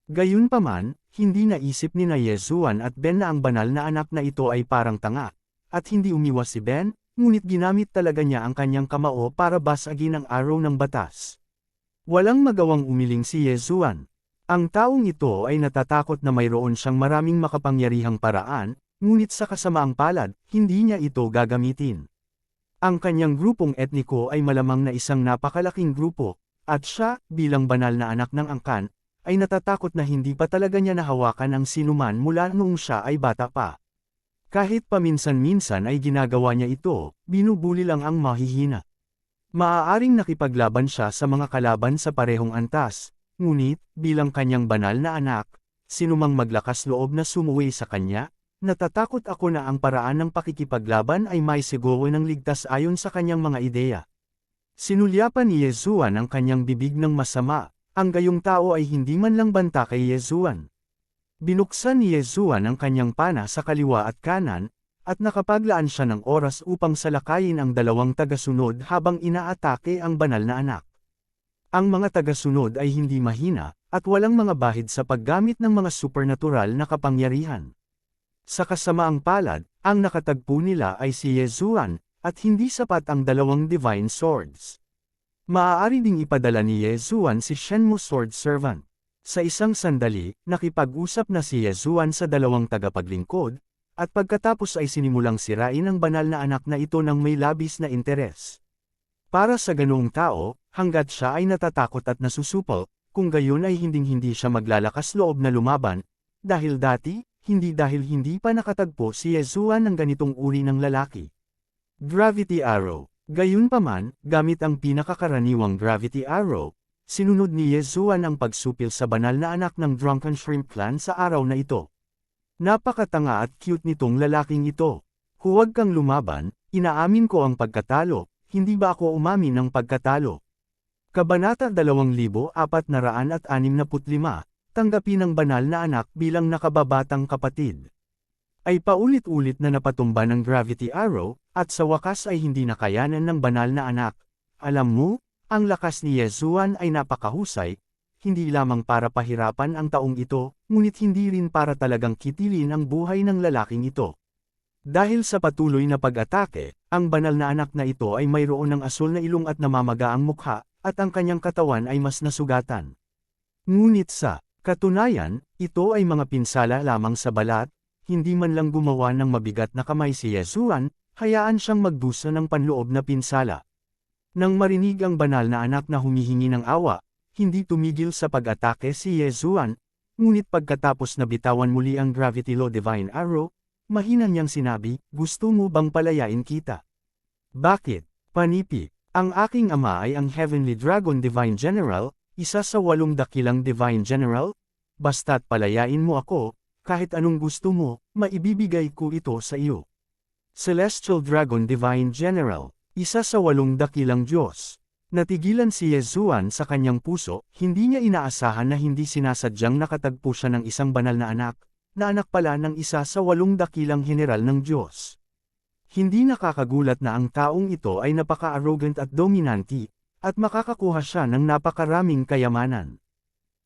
Gayunpaman, hindi naisip ni Yesuan at Ben na ang banal na anak na ito ay parang tanga, at hindi umiwas si Ben, ngunit ginamit talaga niya ang kanyang kamao para basagin ang araw ng batas. Walang magawang umiling si Yezuan. Ang taong ito ay natatakot na mayroon siyang maraming makapangyarihang paraan, ngunit sa kasamaang palad, hindi niya ito gagamitin. Ang kanyang grupong etniko ay malamang na isang napakalaking grupo, at siya, bilang banal na anak ng angkan, ay natatakot na hindi pa talaga niya nahawakan ang sinuman mula noong siya ay bata pa. Kahit paminsan-minsan ay ginagawa niya ito, binubuli lang ang mahihina. Maaaring nakipaglaban siya sa mga kalaban sa parehong antas, ngunit, bilang kanyang banal na anak, sinumang maglakas loob na sumuwi sa kanya, natatakot ako na ang paraan ng pakikipaglaban ay may sigaw ng ligtas ayon sa kanyang mga ideya. Sinulyapan ni Yezuan ang kanyang bibig ng masama, ang gayong tao ay hindi man lang banta kay Yezuan. Binuksan ni Yezuan ang kanyang pana sa kaliwa at kanan, at nakapaglaan siya ng oras upang salakayin ang dalawang tagasunod habang inaatake ang banal na anak. Ang mga tagasunod ay hindi mahina, at walang mga bahid sa paggamit ng mga supernatural na kapangyarihan. Sa kasamaang palad, ang nakatagpo nila ay si Yezuan, at hindi sapat ang dalawang divine swords. Maaari ding ipadala ni Yezuan si Shenmue Sword Servant. Sa isang sandali, nakipag-usap na si Yezuan sa dalawang tagapaglingkod, at pagkatapos ay sinimulang sirain ang banal na anak na ito ng may labis na interes. Para sa ganoong tao, hanggat siya ay natatakot at nasusupol, kung gayon ay hinding-hindi siya maglalakas loob na lumaban, dahil hindi pa nakatagpo si Yezuan ng ganitong uri ng lalaki. Gravity Arrow. Gayunpaman, gamit ang pinakakaraniwang Gravity Arrow, sinunod ni Yezuan ang pagsupil sa banal na anak ng Drunken Shrimp Clan sa araw na ito. Napakatanga at cute nitong lalaking ito. Huwag kang lumaban, inaamin ko ang pagkatalo, hindi ba ako umamin ng pagkatalo? Kabanata 2465, tanggapin ng banal na anak bilang nakababatang kapatid. Ay paulit-ulit na napatumba ng Gravity Arrow, at sa wakas ay hindi nakayanan ng banal na anak. Alam mo, ang lakas ni Yezuan ay napakahusay, hindi lamang para pahirapan ang taong ito, ngunit hindi rin para talagang kitilin ang buhay ng lalaking ito. Dahil sa patuloy na pag-atake, ang banal na anak na ito ay mayroon ng asul na ilong at namamaga ang mukha, at ang kanyang katawan ay mas nasugatan. Ngunit sa katunayan, ito ay mga pinsala lamang sa balat, hindi man lang gumawa ng mabigat na kamay si Yezuan, hayaan siyang magdusa ng panloob na pinsala. Nang marinig ang banal na anak na humihingi ng awa, hindi tumigil sa pag-atake si Yezuan, ngunit pagkatapos na bitawan muli ang Gravity Law Divine Arrow, mahina niyang sinabi, gusto mo bang palayain kita? Bakit? Panipi, ang aking ama ay ang Heavenly Dragon Divine General, isa sa 8 dakilang Divine General, basta't palayain mo ako, kahit anong gusto mo, maibibigay ko ito sa iyo. Celestial Dragon Divine General, isa sa 8 dakilang Diyos. Natigilan si Yezuan sa kanyang puso, hindi niya inaasahan na hindi sinasadyang nakatagpo siya ng isang banal na anak pala ng isa sa 8 dakilang general ng Diyos. Hindi nakakagulat na ang taong ito ay napaka-arrogant at dominanti, at makakakuha siya ng napakaraming kayamanan.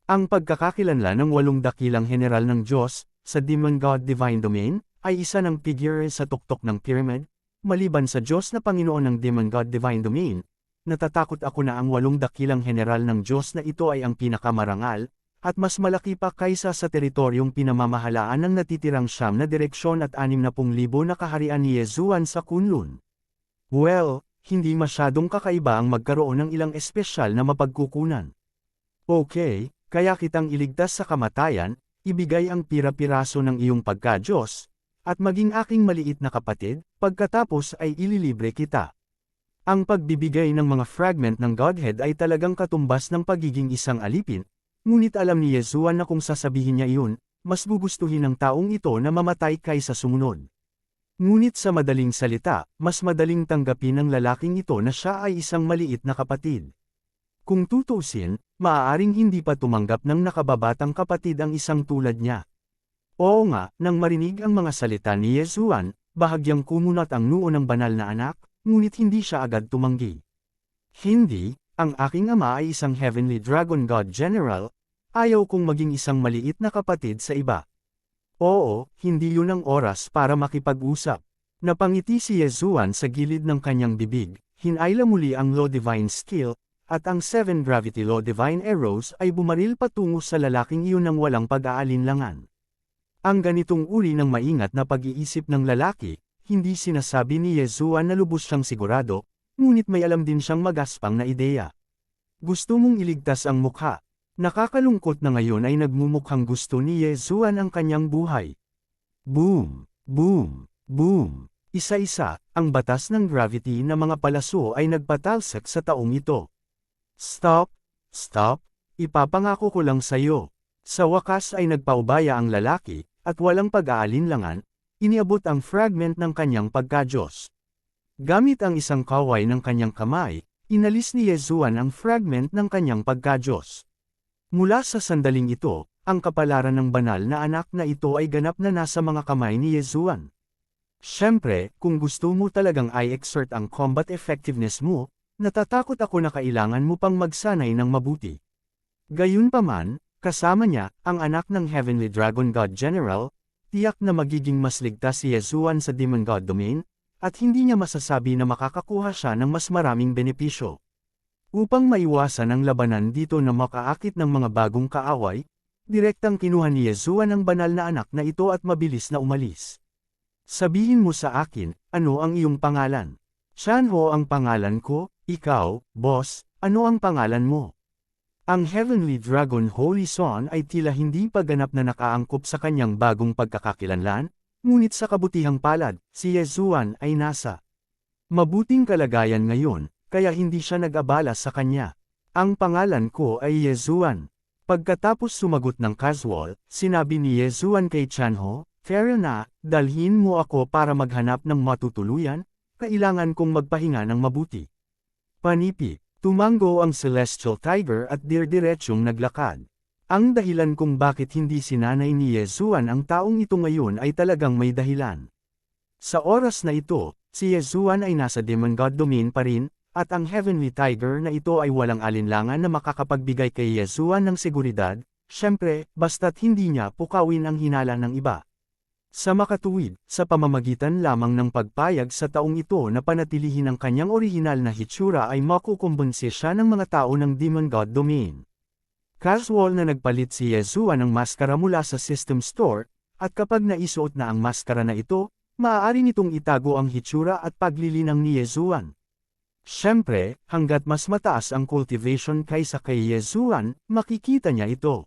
Ang pagkakakilanlan ng 8 dakilang general ng Diyos, sa Demon God Divine Domain, ay isa ng figure sa tuktok ng pyramid, maliban sa Diyos na Panginoon ng Demon God Divine Domain. Natatakot ako na ang 8 dakilang general ng Diyos na ito ay ang pinakamarangal, at mas malaki pa kaysa sa teritoryong pinamamahalaan ng natitirang 9 na direksyon at 60,000 na kaharian ni Yezuan sa Kunlun. Well, hindi masyadong kakaiba ang magkaroon ng ilang espesyal na mapagkukunan. Okay, kaya kitang iligtas sa kamatayan, ibigay ang pira-piraso ng iyong pagka-Diyos, at maging aking maliit na kapatid, pagkatapos ay ililibre kita. Ang pagbibigay ng mga fragment ng Godhead ay talagang katumbas ng pagiging isang alipin, ngunit alam ni Yezuan na kung sasabihin niya iyon, mas gugustuhin ng taong ito na mamatay kaysa sumunod. Ngunit sa madaling salita, mas madaling tanggapin ng lalaking ito na siya ay isang maliit na kapatid. Kung tutuusin, maaaring hindi pa tumanggap ng nakababatang kapatid ang isang tulad niya. Oo nga, nang marinig ang mga salita ni Yezuan, bahagyang kumunat ang noo ng banal na anak, ngunit hindi siya agad tumanggi. Hindi, ang aking ama ay isang Heavenly Dragon God General, ayaw kong maging isang maliit na kapatid sa iba. Oo, hindi yun ang oras para makipag-usap. Napangiti si Yezuan sa gilid ng kanyang bibig, hinayla muli ang Law Divine Skill, at ang 7 Gravity Law Divine Arrows ay bumaril patungo sa lalaking iyon ng walang pag-aalinlangan. Ang ganitong uri ng maingat na pag-iisip ng lalaki, hindi sinasabi ni Yezuan na lubos siyang sigurado, ngunit may alam din siyang magaspang na ideya. Gusto mong iligtas ang mukha. Nakakalungkot na ngayon ay nagmumukhang gusto ni Yezuan ang kanyang buhay. Boom! Boom! Boom! Isa-isa, ang batas ng gravity na mga palaso ay nagpatalsik sa taong ito. Stop! Stop! Ipapangako ko lang sa'yo. Sa wakas ay nagpaubaya ang lalaki, at walang pag-aalinlangan, iniabot ang fragment ng kanyang pagka-Diyos. Gamit ang isang kaway ng kanyang kamay, inalis ni Yezuan ang fragment ng kanyang pagka-Diyos. Mula sa sandaling ito, ang kapalaran ng banal na anak na ito ay ganap na nasa mga kamay ni Yezuan. Siyempre, kung gusto mo talagang i-exert ang combat effectiveness mo, natatakot ako na kailangan mo pang magsanay ng mabuti. Gayunpaman, kasama niya, ang anak ng Heavenly Dragon God General, tiyak na magiging mas ligtas si Yezuan sa Demon God Domain, at hindi niya masasabi na makakakuha siya ng mas maraming benepisyo. Upang maiwasan ang labanan dito na makaakit ng mga bagong kaaway, direktang kinuha ni Yezuan ang banal na anak na ito at mabilis na umalis. Sabihin mo sa akin, ano ang iyong pangalan? Chanho ang pangalan ko, ikaw, boss, ano ang pangalan mo? Ang Heavenly Dragon Holy Son ay tila hindi pa ganap na nakaangkop sa kanyang bagong pagkakakilanlan, ngunit sa kabutihang palad, si Yezuan ay nasa mabuting kalagayan ngayon, kaya hindi siya nag-abala sa kanya. Ang pangalan ko ay Yezuan. Pagkatapos sumagot ng casual, sinabi ni Yezuan kay Chanho, fair na, dalhin mo ako para maghanap ng matutuluyan, kailangan kong magpahinga ng mabuti. Panipi, tumango ang Celestial Tiger at dirdiretsyong naglakad. Ang dahilan kung bakit hindi sinanay ni Yezuan ang taong ito ngayon ay talagang may dahilan. Sa oras na ito, si Yezuan ay nasa Demon God Domain pa rin, at ang Heavenly Tiger na ito ay walang alinlangan na makakapagbigay kay Yezuan ng seguridad, syempre, basta't hindi niya pukawin ang hinala ng iba. Sa makatuwid, sa pamamagitan lamang ng pagpayag sa taong ito na panatilihin ang kanyang orihinal na hitsura ay makukumbinsi siya ng mga tao ng Demon God Domain. Casual na nagpalit si Yezuan ng maskara mula sa System Store, at kapag naisuot na ang maskara na ito, maaari nitong itago ang hitsura at paglilinang ni Yezuan. Siyempre, hanggat mas mataas ang cultivation kaysa kay Yezuan, makikita niya ito.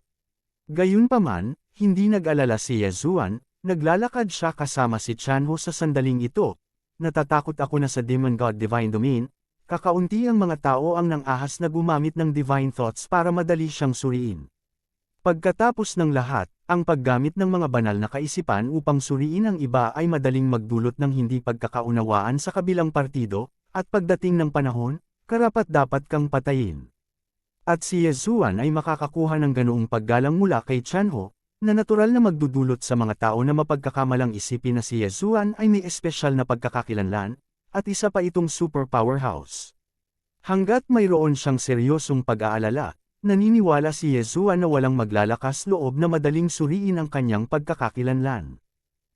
Gayunpaman, hindi nag-alala si Yezuan. Naglalakad siya kasama si Chanho sa sandaling ito. Natatakot ako na sa Demon God Divine Domain, kakaunti ang mga tao ang nang-ahas na gumamit ng Divine Thoughts para madali siyang suriin. Pagkatapos ng lahat, ang paggamit ng mga banal na kaisipan upang suriin ang iba ay madaling magdulot ng hindi pagkakaunawaan sa kabilang partido, at pagdating ng panahon, karapat-dapat kang patayin. At si Yezuan ay makakakuha ng ganoong paggalang mula kay Chanho, na natural na magdudulot sa mga tao na mapagkakamalang isipin na si Yezuan ay may espesyal na pagkakakilanlan, at isa pa itong super powerhouse. Hanggat mayroon siyang seryosong pag-aalala, naniniwala si Yezuan na walang maglalakas loob na madaling suriin ang kanyang pagkakakilanlan.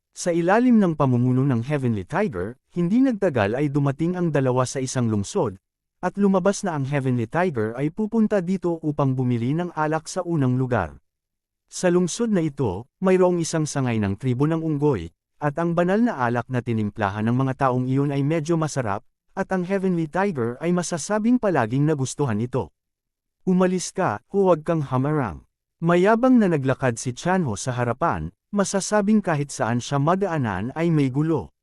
Sa ilalim ng pamumuno ng Heavenly Tiger, hindi nagtagal ay dumating ang dalawa sa isang lungsod, at lumabas na ang Heavenly Tiger ay pupunta dito upang bumili ng alak sa unang lugar. Sa lungsod na ito, mayroong isang sangay ng tribo ng unggoy, at ang banal na alak na tinimplahan ng mga taong iyon ay medyo masarap, at ang Heavenly Tiger ay masasabing palaging nagustuhan ito. Umalis ka, huwag kang hamarang. Mayabang na naglakad si Chanho sa harapan, masasabing kahit saan siya madaanan ay may gulo.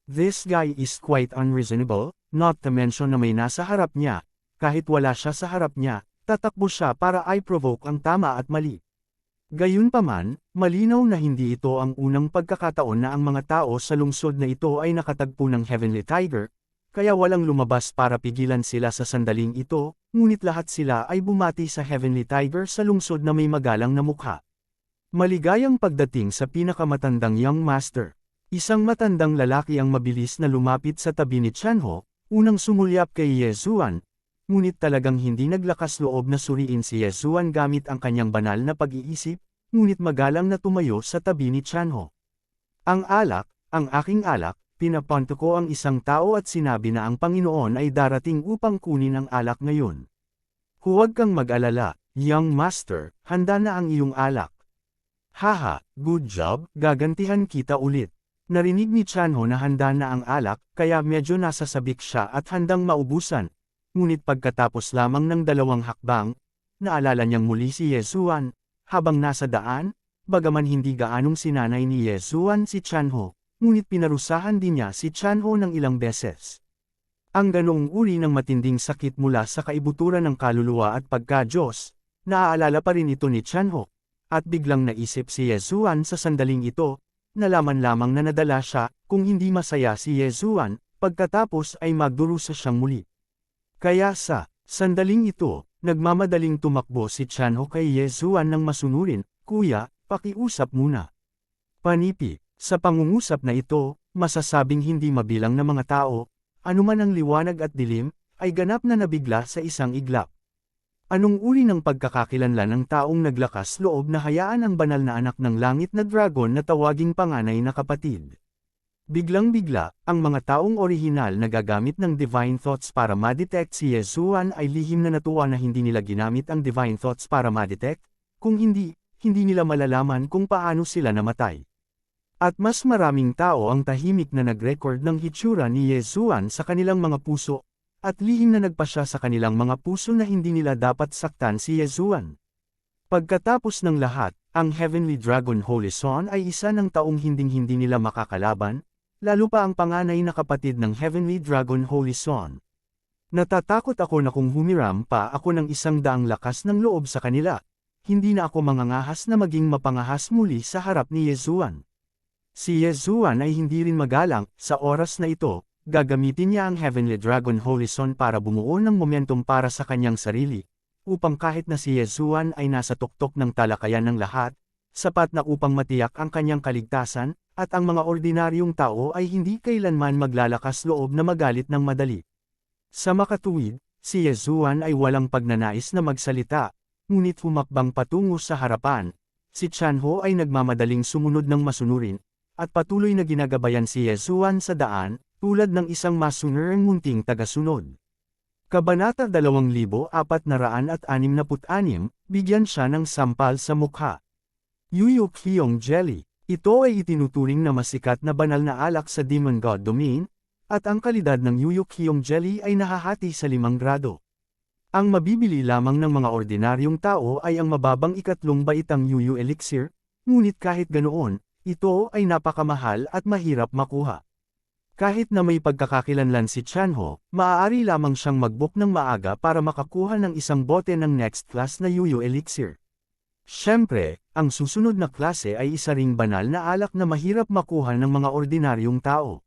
This guy is quite unreasonable, not to mention na may nasa harap niya, kahit wala siya sa harap niya, tatakbo siya para i-provoke ang tama at mali. Gayunpaman, malinaw na hindi ito ang unang pagkakataon na ang mga tao sa lungsod na ito ay nakatagpo ng Heavenly Tiger, kaya walang lumabas para pigilan sila sa sandaling ito, ngunit lahat sila ay bumati sa Heavenly Tiger sa lungsod na may magalang na mukha. Maligayang pagdating sa pinakamatandang Young Master. Isang matandang lalaki ang mabilis na lumapit sa tabi ni Chanho, unang sumulyap kay Yezuan, ngunit talagang hindi naglakas loob na suriin si Yezuan gamit ang kanyang banal na pag-iisip, ngunit magalang na tumayo sa tabi ni Chanho. Ang aking alak, pinapunto ko ang isang tao at sinabi na ang Panginoon ay darating upang kunin ang alak ngayon. Huwag kang mag-alala, young master, handa na ang iyong alak. Haha, good job, gagantihan kita ulit. Narinig ni Chanho na handa na ang alak, kaya medyo nasasabik siya at handang maubusan. Ngunit pagkatapos lamang ng 2 hakbang, naalala niyang muli si Yesuan. Habang nasa daan, bagaman hindi gaanong sinanay ni Yesuan si Chanho, ngunit pinarusahan din niya si Chanho ng ilang beses. Ang ganoong uri ng matinding sakit mula sa kaibuturan ng kaluluwa at pagka-Diyos, naaalala pa rin ito ni Chanho, at biglang naisip si Yesuan sa sandaling ito, nalaman lamang na nadala siya, kung hindi masaya si Yesuan, pagkatapos ay magdurusa siyang muli. Kaya sa sandaling ito, nagmamadaling tumakbo si Chanho kay Yesuan nang masunurin, "Kuya, pakiusap muna." Panipi, sa pangungusap na ito, masasabing hindi mabilang na mga tao, anuman ang liwanag at dilim, ay ganap na nabigla sa isang iglap. Anong uri ng pagkakakilanlan ng taong naglakas loob na hayaan ang banal na anak ng langit na dragon na tawaging panganay na kapatid? Biglang-bigla, ang mga taong orihinal na gagamit ng divine thoughts para ma-detect si Yesuan ay lihim na natuwa na hindi nila ginamit ang divine thoughts para ma-detect, kung hindi, hindi nila malalaman kung paano sila namatay. At mas maraming tao ang tahimik na nag-record ng hitsura ni Yesuan sa kanilang mga puso, at lihim na nagpasya sa kanilang mga puso na hindi nila dapat saktan si Yesuan. Pagkatapos ng lahat, ang Heavenly Dragon Holy Son ay isa ng taong hinding-hindi nila makakalaban, lalo pa ang panganay na kapatid ng Heavenly Dragon Holy Son. Natatakot ako na kung humiram pa ako ng 100 lakas ng loob sa kanila, hindi na ako mangangahas na maging mapangahas muli sa harap ni Yesuan. Si Yesuan ay hindi rin magalang, sa oras na ito, gagamitin niya ang Heavenly Dragon Holy Son para bumuo ng momentum para sa kanyang sarili, upang kahit na si Yesuan ay nasa tuktok ng talakayan ng lahat, sapat na upang matiyak ang kanyang kaligtasan, at ang mga ordinaryong tao ay hindi kailanman maglalakas loob na magalit ng madali. Sa makatuwid, si Yesuan ay walang pagnanais na magsalita, ngunit humakbang patungo sa harapan. Si Chanho ay nagmamadaling sumunod ng masunurin, at patuloy na ginagabayan si Yesuan sa daan, tulad ng isang masunerang munting tagasunod. Kabanata 2466, bigyan siya ng sampal sa mukha. Yuyuk Hyong Jelly. Ito ay itinuturing na masikat na banal na alak sa Demon God Domain, at ang kalidad ng Yuyuk Hyong Jelly ay nahahati sa 5 grado. Ang mabibili lamang ng mga ordinaryong tao ay ang mababang 3 baitang Yuyu Elixir, ngunit kahit ganoon, ito ay napakamahal at mahirap makuha. Kahit na may pagkakakilanlan si Chanho, maaari lamang siyang mag-book ng maaga para makakuha ng 1 bote ng next class na Yuyu Elixir. Siyempre, ang susunod na klase ay isa ring banal na alak na mahirap makuha ng mga ordinaryong tao.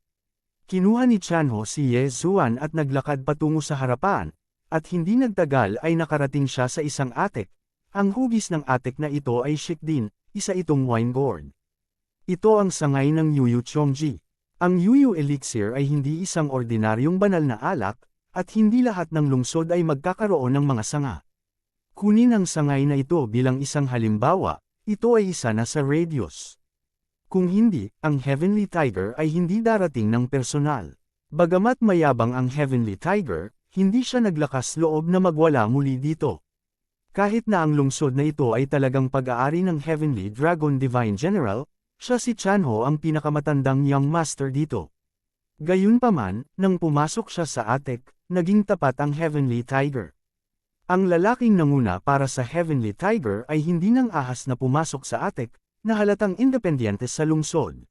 Kinuha ni Chanho si Yesuan at naglakad patungo sa harapan, at hindi nagtagal ay nakarating siya sa isang atek. Ang hugis ng atek na ito ay chic din, isa itong wine gourd. Ito ang sangay ng Yuyu Chongji. Ang Yuyu Elixir ay hindi isang ordinaryong banal na alak, at hindi lahat ng lungsod ay magkakaroon ng mga sanga. Kunin ang sangay na ito bilang isang halimbawa, ito ay isa na sa radius. Kung hindi, ang Heavenly Tiger ay hindi darating ng personal. Bagamat mayabang ang Heavenly Tiger, hindi siya naglakas loob na magwala muli dito. Kahit na ang lungsod na ito ay talagang pag-aari ng Heavenly Dragon Divine General, siya si Chanho ang pinakamatandang young master dito. Gayunpaman, nang pumasok siya sa atek, naging tapat ang Heavenly Tiger. Ang lalaking nanguna para sa Heavenly Tiger ay hindi nang ahas na pumasok sa atek, na halatang independyente sa lungsod.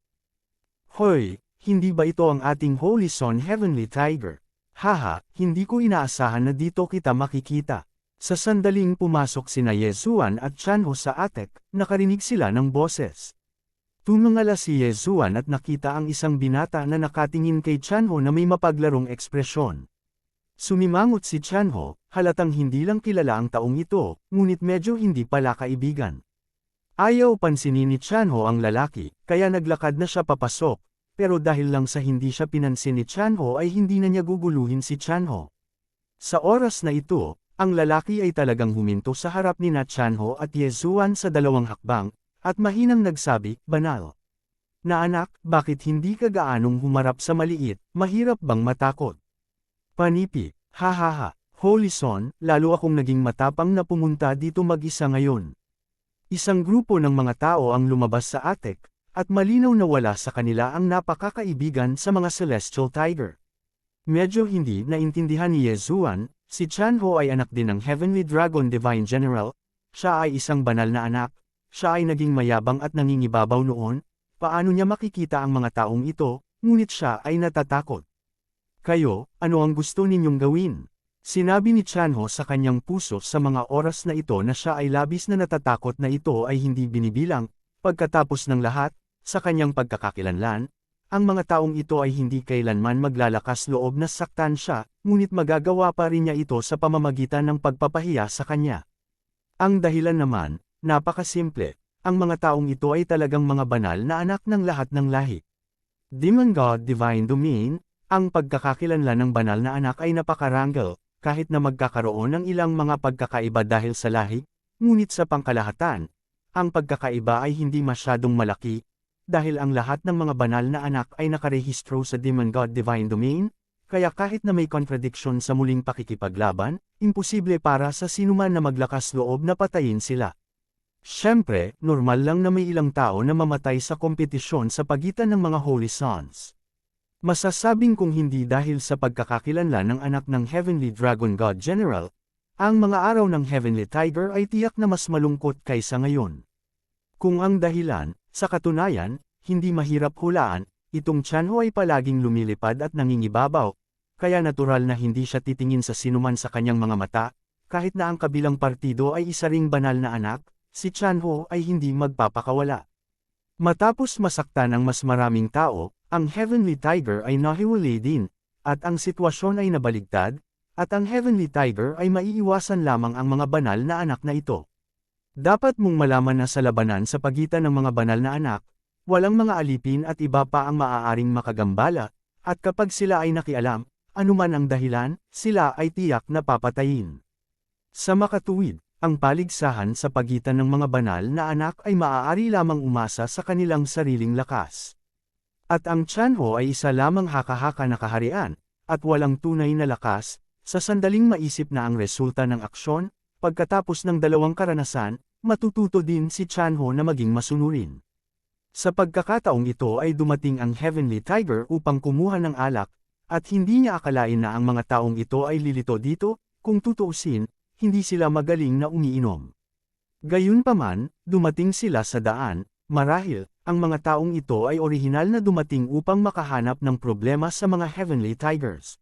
Hoy, hindi ba ito ang ating Holy Son Heavenly Tiger? Haha, hindi ko inaasahan na dito kita makikita. Sa sandaling pumasok sina Yesuan at Chanho sa atek, nakarinig sila ng boses. Tumangala si Yesuan at nakita ang isang binata na nakatingin kay Chanho na may mapaglarong ekspresyon. Sumimangot si Chanho, halatang hindi lang kilala ang taong ito, ngunit medyo hindi pala kaibigan. Ayaw pansinin ni Chanho ang lalaki, kaya naglakad na siya papasok, pero dahil lang sa hindi siya pinansin ni Chanho ay hindi na niya guguluhin si Chanho. Sa oras na ito, ang lalaki ay talagang huminto sa harap ni Chanho at Yesuan sa 2 hakbang, at mahinang nagsabi, "Banal." na anak, bakit hindi ka gaanong humarap sa maliit, mahirap bang matakot? Panipi, hahaha, Holy Son, lalo akong naging matapang na pumunta dito mag-isa ngayon. Isang grupo ng mga tao ang lumabas sa attic, at malinaw na wala sa kanila ang napakakaibigan sa mga Celestial Tiger. Medyo hindi naintindihan ni Yezuan, si Chanho ay anak din ng Heavenly Dragon Divine General, siya ay isang banal na anak, siya ay naging mayabang at nangingibabaw noon, paano niya makikita ang mga taong ito, ngunit siya ay natatakot. Kayo, ano ang gusto ninyong gawin? Sinabi ni Chanho sa kanyang puso sa mga oras na ito na siya ay labis na natatakot na ito ay hindi binibilang, pagkatapos ng lahat, sa kanyang pagkakakilanlan, ang mga taong ito ay hindi kailanman maglalakas loob na saktan siya, ngunit magagawa pa rin niya ito sa pamamagitan ng pagpapahiya sa kanya. Ang dahilan naman, napakasimple, ang mga taong ito ay talagang mga banal na anak ng lahat ng lahi. Demon God Divine Domain, ang pagkakakilanlan ng banal na anak ay napakarangal, kahit na magkakaroon ng ilang mga pagkakaiba dahil sa lahi, ngunit sa pangkalahatan, ang pagkakaiba ay hindi masyadong malaki, dahil ang lahat ng mga banal na anak ay nakarehistro sa Demon God Divine Domain, kaya kahit na may contradiction sa muling pakikipaglaban, imposible para sa sinuman na maglakas loob na patayin sila. Siyempre, normal lang na may ilang tao na mamatay sa kompetisyon sa pagitan ng mga Holy Sons. Masasabing kung hindi dahil sa pagkakakilanlan ng anak ng Heavenly Dragon God General, ang mga araw ng Heavenly Tiger ay tiyak na mas malungkot kaysa ngayon. Kung ang dahilan, sa katunayan, hindi mahirap hulaan, itong Chanho ay palaging lumilipad at nangingibabaw, kaya natural na hindi siya titingin sa sinuman sa kanyang mga mata, kahit na ang kabilang partido ay isa ring banal na anak, si Chanho ay hindi magpapakawala. Matapos masaktan ang mas maraming tao, ang Heavenly Tiger ay nahiwalay din, at ang sitwasyon ay nabaligtad, at ang Heavenly Tiger ay maiiwasan lamang ang mga banal na anak na ito. Dapat mong malaman na sa labanan sa pagitan ng mga banal na anak, walang mga alipin at iba pa ang maaaring makagambala, at kapag sila ay nakialam, anuman ang dahilan, sila ay tiyak na papatayin. Sa makatuwid, ang paligsahan sa pagitan ng mga banal na anak ay maaari lamang umasa sa kanilang sariling lakas. At ang Chanho ay isa lamang haka-haka na kaharian, at walang tunay na lakas, sa sandaling maisip na ang resulta ng aksyon, pagkatapos ng dalawang karanasan, matututo din si Chanho na maging masunurin. Sa pagkakataong ito ay dumating ang Heavenly Tiger upang kumuha ng alak, at hindi niya akalain na ang mga taong ito ay lilito dito, kung tutuusin, hindi sila magaling na umiinom. Gayunpaman, dumating sila sa daan, marahil, ang mga taong ito ay orihinal na dumating upang makahanap ng problema sa mga Heavenly Tigers.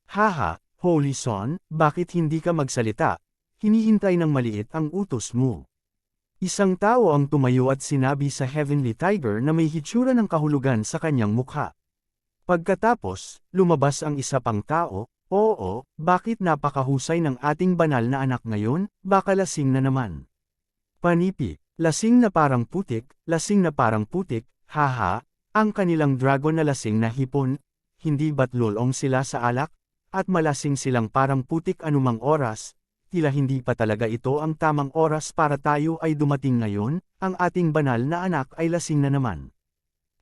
Haha, Holy Son, bakit hindi ka magsalita? Hinihintay ng maliit ang utos mo. Isang tao ang tumayo at sinabi sa Heavenly Tiger na may hitsura ng kahulugan sa kanyang mukha. Pagkatapos, lumabas ang isa pang tao, oo, bakit napakahusay ng ating banal na anak ngayon, baka lasing na naman. Panipi, lasing na parang putik, haha, ang kanilang dragon na lasing na hipon, hindi ba't lulong sila sa alak, at malasing silang parang putik anumang oras, tila hindi pa talaga ito ang tamang oras para tayo ay dumating ngayon, ang ating banal na anak ay lasing na naman.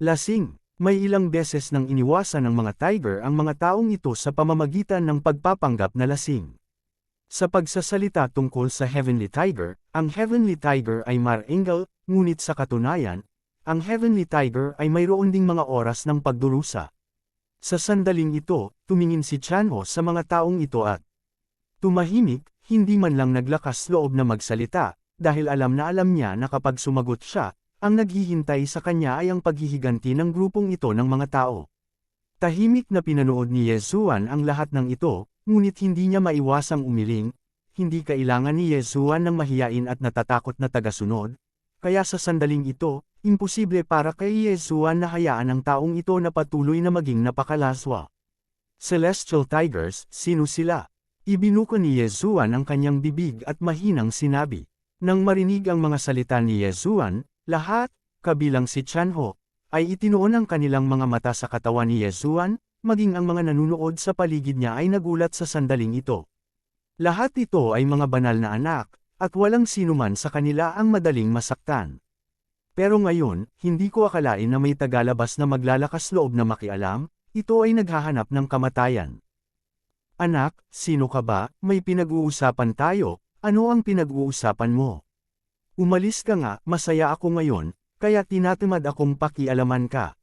Lasing. May ilang beses nang iniwasan ng mga tiger ang mga taong ito sa pamamagitan ng pagpapanggap na lasing. Sa pagsasalita tungkol sa Heavenly Tiger, ang Heavenly Tiger ay marangal, ngunit sa katunayan, ang Heavenly Tiger ay mayroon ding mga oras ng pagdurusa. Sa sandaling ito, tumingin si Chanho sa mga taong ito at tumahimik, hindi man lang naglakas loob na magsalita, dahil alam niya na kapag sumagot siya, ang naghihintay sa kanya ay ang paghihiganti ng grupong ito ng mga tao. Tahimik na pinanood ni Yezuan ang lahat ng ito, ngunit hindi niya maiwasang umiling, hindi kailangan ni Yezuan ng mahiyain at natatakot na tagasunod, kaya sa sandaling ito, imposible para kay Yezuan na hayaan ang taong ito na patuloy na maging napakalaswa. Celestial Tigers, sino sila? Ibinuko ni Yezuan ang kanyang bibig at mahinang sinabi. Nang marinig ang mga salita ni Yezuan, lahat, kabilang si Chanho, ay itinuon ang kanilang mga mata sa katawan ni Yezuan, maging ang mga nanunood sa paligid niya ay nagulat sa sandaling ito. Lahat ito ay mga banal na anak, at walang sinuman sa kanila ang madaling masaktan. Pero ngayon, hindi ko akalain na may tagalabas na maglalakas loob na makialam, ito ay naghahanap ng kamatayan. Anak, sino ka ba? May pinag-uusapan tayo, ano ang pinag-uusapan mo? Umalis ka nga, masaya ako ngayon, kaya tinatamad akong pakialaman ka.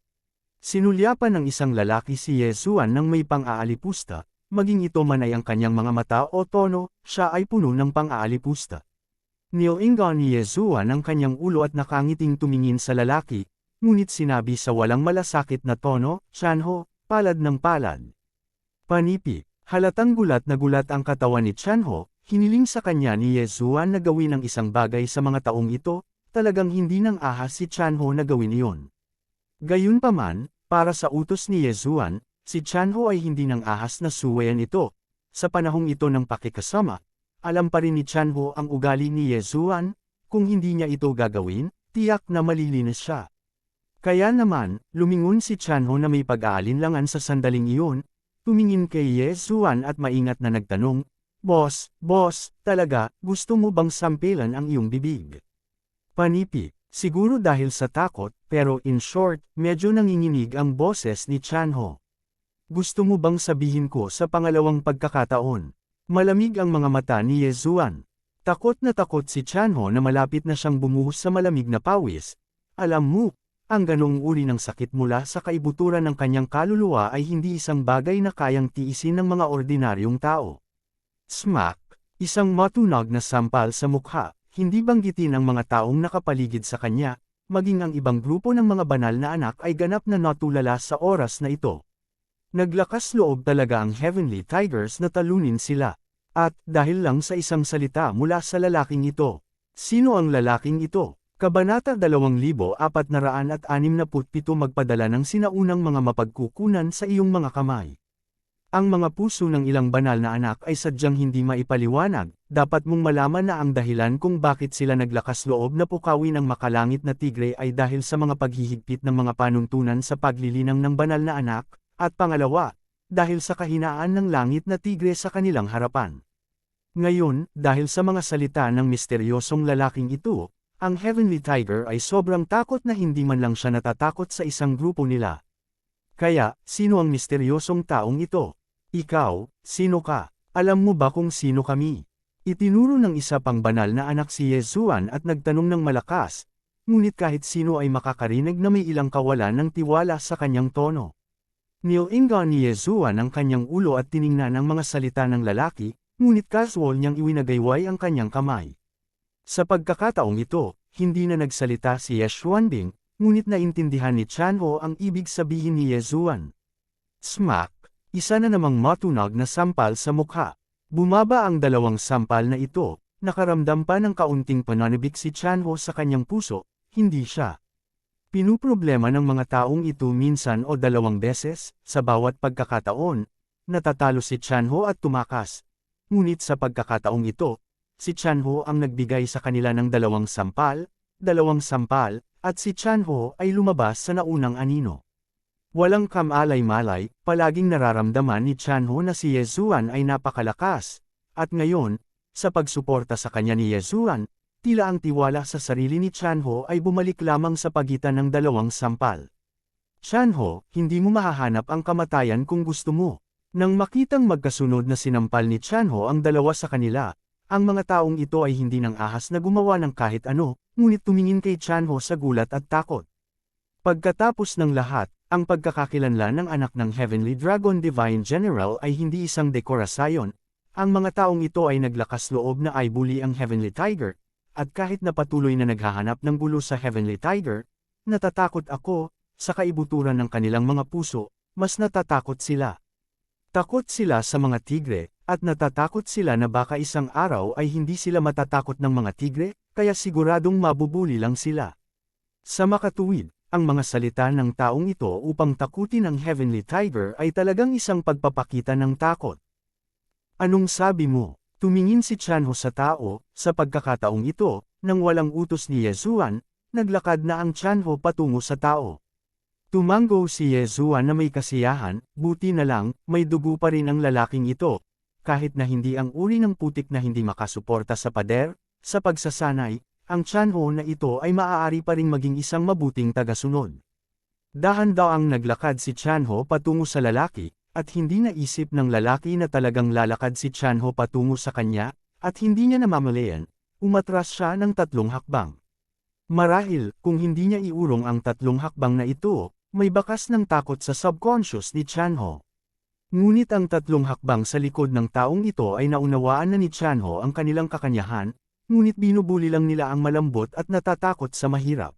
Sinulyapan ng isang lalaki si Yesuan ng may pang-aalipusta, maging ito man ay ang kanyang mga mata o tono, siya ay puno ng pang-aalipusta. Nilingon ni Yesuan ang kanyang ulo at nakangiting tumingin sa lalaki, ngunit sinabi sa walang malasakit na tono, Chanho, palad ng palad. Panipi, halatang gulat na gulat ang katawan ni Chanho, hiniling sa kanya ni Yesuan na gawin ang isang bagay sa mga taong ito, talagang hindi nang ahas si Chanho na gawin iyon. Gayunpaman, para sa utos ni Yesuan, si Chanho ay hindi nang ahas na suwayan ito. Sa panahong ito ng pakikasama, alam pa rin ni Chanho ang ugali ni Yesuan, kung hindi niya ito gagawin, tiyak na malilinis siya. Kaya naman, lumingon si Chanho na may pag-aalinlangan sa sandaling iyon, tumingin kay Yesuan at maingat na nagtanong, Boss, talaga, gusto mo bang sampilan ang iyong bibig? Panipi. Siguro dahil sa takot, pero in short, medyo nanginginig ang boses ni Chanho. Gusto mo bang sabihin ko sa pangalawang pagkakataon? Malamig ang mga mata ni Yesuan. Takot na takot si Chanho na malapit na siyang bumuhos sa malamig na pawis. Alam mo, ang ganong uri ng sakit mula sa kaibuturan ng kanyang kaluluwa ay hindi isang bagay na kayang tiisin ng mga ordinaryong tao. Smack! Isang matunog na sampal sa mukha. Hindi banggitin ang mga taong nakapaligid sa kanya, maging ang ibang grupo ng mga banal na anak ay ganap na natulala sa oras na ito. Naglakas loob talaga ang Heavenly Tigers na talunin sila. At, dahil lang sa isang salita mula sa lalaking ito. Sino ang lalaking ito? Kabanata 2467 magpadala ng sinaunang mga mapagkukunan sa iyong mga kamay. Ang mga puso ng ilang banal na anak ay sadyang hindi maipaliwanag, dapat mong malaman na ang dahilan kung bakit sila naglakas loob na pukawin ang makalangit na tigre ay dahil sa mga paghihigpit ng mga panuntunan sa paglilinang ng banal na anak, at pangalawa, dahil sa kahinaan ng langit na tigre sa kanilang harapan. Ngayon, dahil sa mga salita ng misteryosong lalaking ito, ang Heavenly Tiger ay sobrang takot na hindi man lang siya natatakot sa isang grupo nila. Kaya, sino ang misteryosong taong ito? Ikaw, sino ka? Alam mo ba kung sino kami? Itinuro ng isa pang banal na anak si Yesuan at nagtanong ng malakas, ngunit kahit sino ay makakarinig na may ilang kawalan ng tiwala sa kanyang tono. Nilingon ni Yesuan ang kanyang ulo at tiningnan ang mga salita ng lalaki, ngunit casual niyang iwinagayway ang kanyang kamay. Sa pagkakataong ito, hindi na nagsalita si Yesuan Ding, ngunit naintindihan ni Chanho ang ibig sabihin ni Yesuan. Smack! Isa na namang matunog na sampal sa mukha. Bumaba ang dalawang sampal na ito, nakaramdam pa ng kaunting pananabik si Chanho sa kanyang puso, hindi siya. Pinuproblema ng mga taong ito minsan o dalawang beses, sa bawat pagkakataon, natatalo si Chanho at tumakas. Ngunit sa pagkakataong ito, si Chanho ang nagbigay sa kanila ng dalawang sampal, at si Chanho ay lumabas sa naunang anino. Walang kamalay-malay, palaging nararamdaman ni Chanho na si Yesuan ay napakalakas, at ngayon, sa pagsuporta sa kanya ni Yesuan, tila ang tiwala sa sarili ni Chanho ay bumalik lamang sa pagitan ng dalawang sampal. Chanho, hindi mo mahahanap ang kamatayan kung gusto mo. Nang makitang magkasunod na sinampal ni Chanho ang dalawa sa kanila, ang mga taong ito ay hindi nang ahas na gumawa ng kahit ano, ngunit tumingin kay Chanho sa gulat at takot. Pagkatapos ng lahat, ang pagkakakilanlan ng anak ng Heavenly Dragon Divine General ay hindi isang dekorasyon. Ang mga taong ito ay naglakas loob na ay bully ang Heavenly Tiger, at kahit na patuloy na naghahanap ng gulo sa Heavenly Tiger, natatakot ako, sa kaibuturan ng kanilang mga puso, mas natatakot sila. Takot sila sa mga tigre, at natatakot sila na baka isang araw ay hindi sila matatakot ng mga tigre, kaya siguradong mabubuli lang sila. Sa makatuwid, ang mga salita ng taong ito upang takutin ang Heavenly Tiger ay talagang isang pagpapakita ng takot. Anong sabi mo? Tumingin si Chanho sa tao, sa pagkakataong ito, nang walang utos ni Yesuan, naglakad na ang Chanho patungo sa tao. Tumango si Yesuan na may kasiyahan, buti na lang, may dugo pa rin ang lalaking ito, kahit na hindi ang uri ng putik na hindi makasuporta sa pader, sa pagsasanay, ang Chanho na ito ay maaari pa ring maging isang mabuting tagasunod. Dahan-daang naglakad si Chanho patungo sa lalaki, at hindi naisip ng lalaki na talagang lalakad si Chanho patungo sa kanya, at hindi niya namamalayan, umatras siya ng 3 hakbang. Marahil, kung hindi niya iurong ang 3 hakbang na ito, may bakas ng takot sa subconscious ni Chanho. Ngunit ang 3 hakbang sa likod ng taong ito ay naunawaan na ni Chanho ang kanilang kakanyahan, ngunit binubuli lang nila ang malambot at natatakot sa mahirap.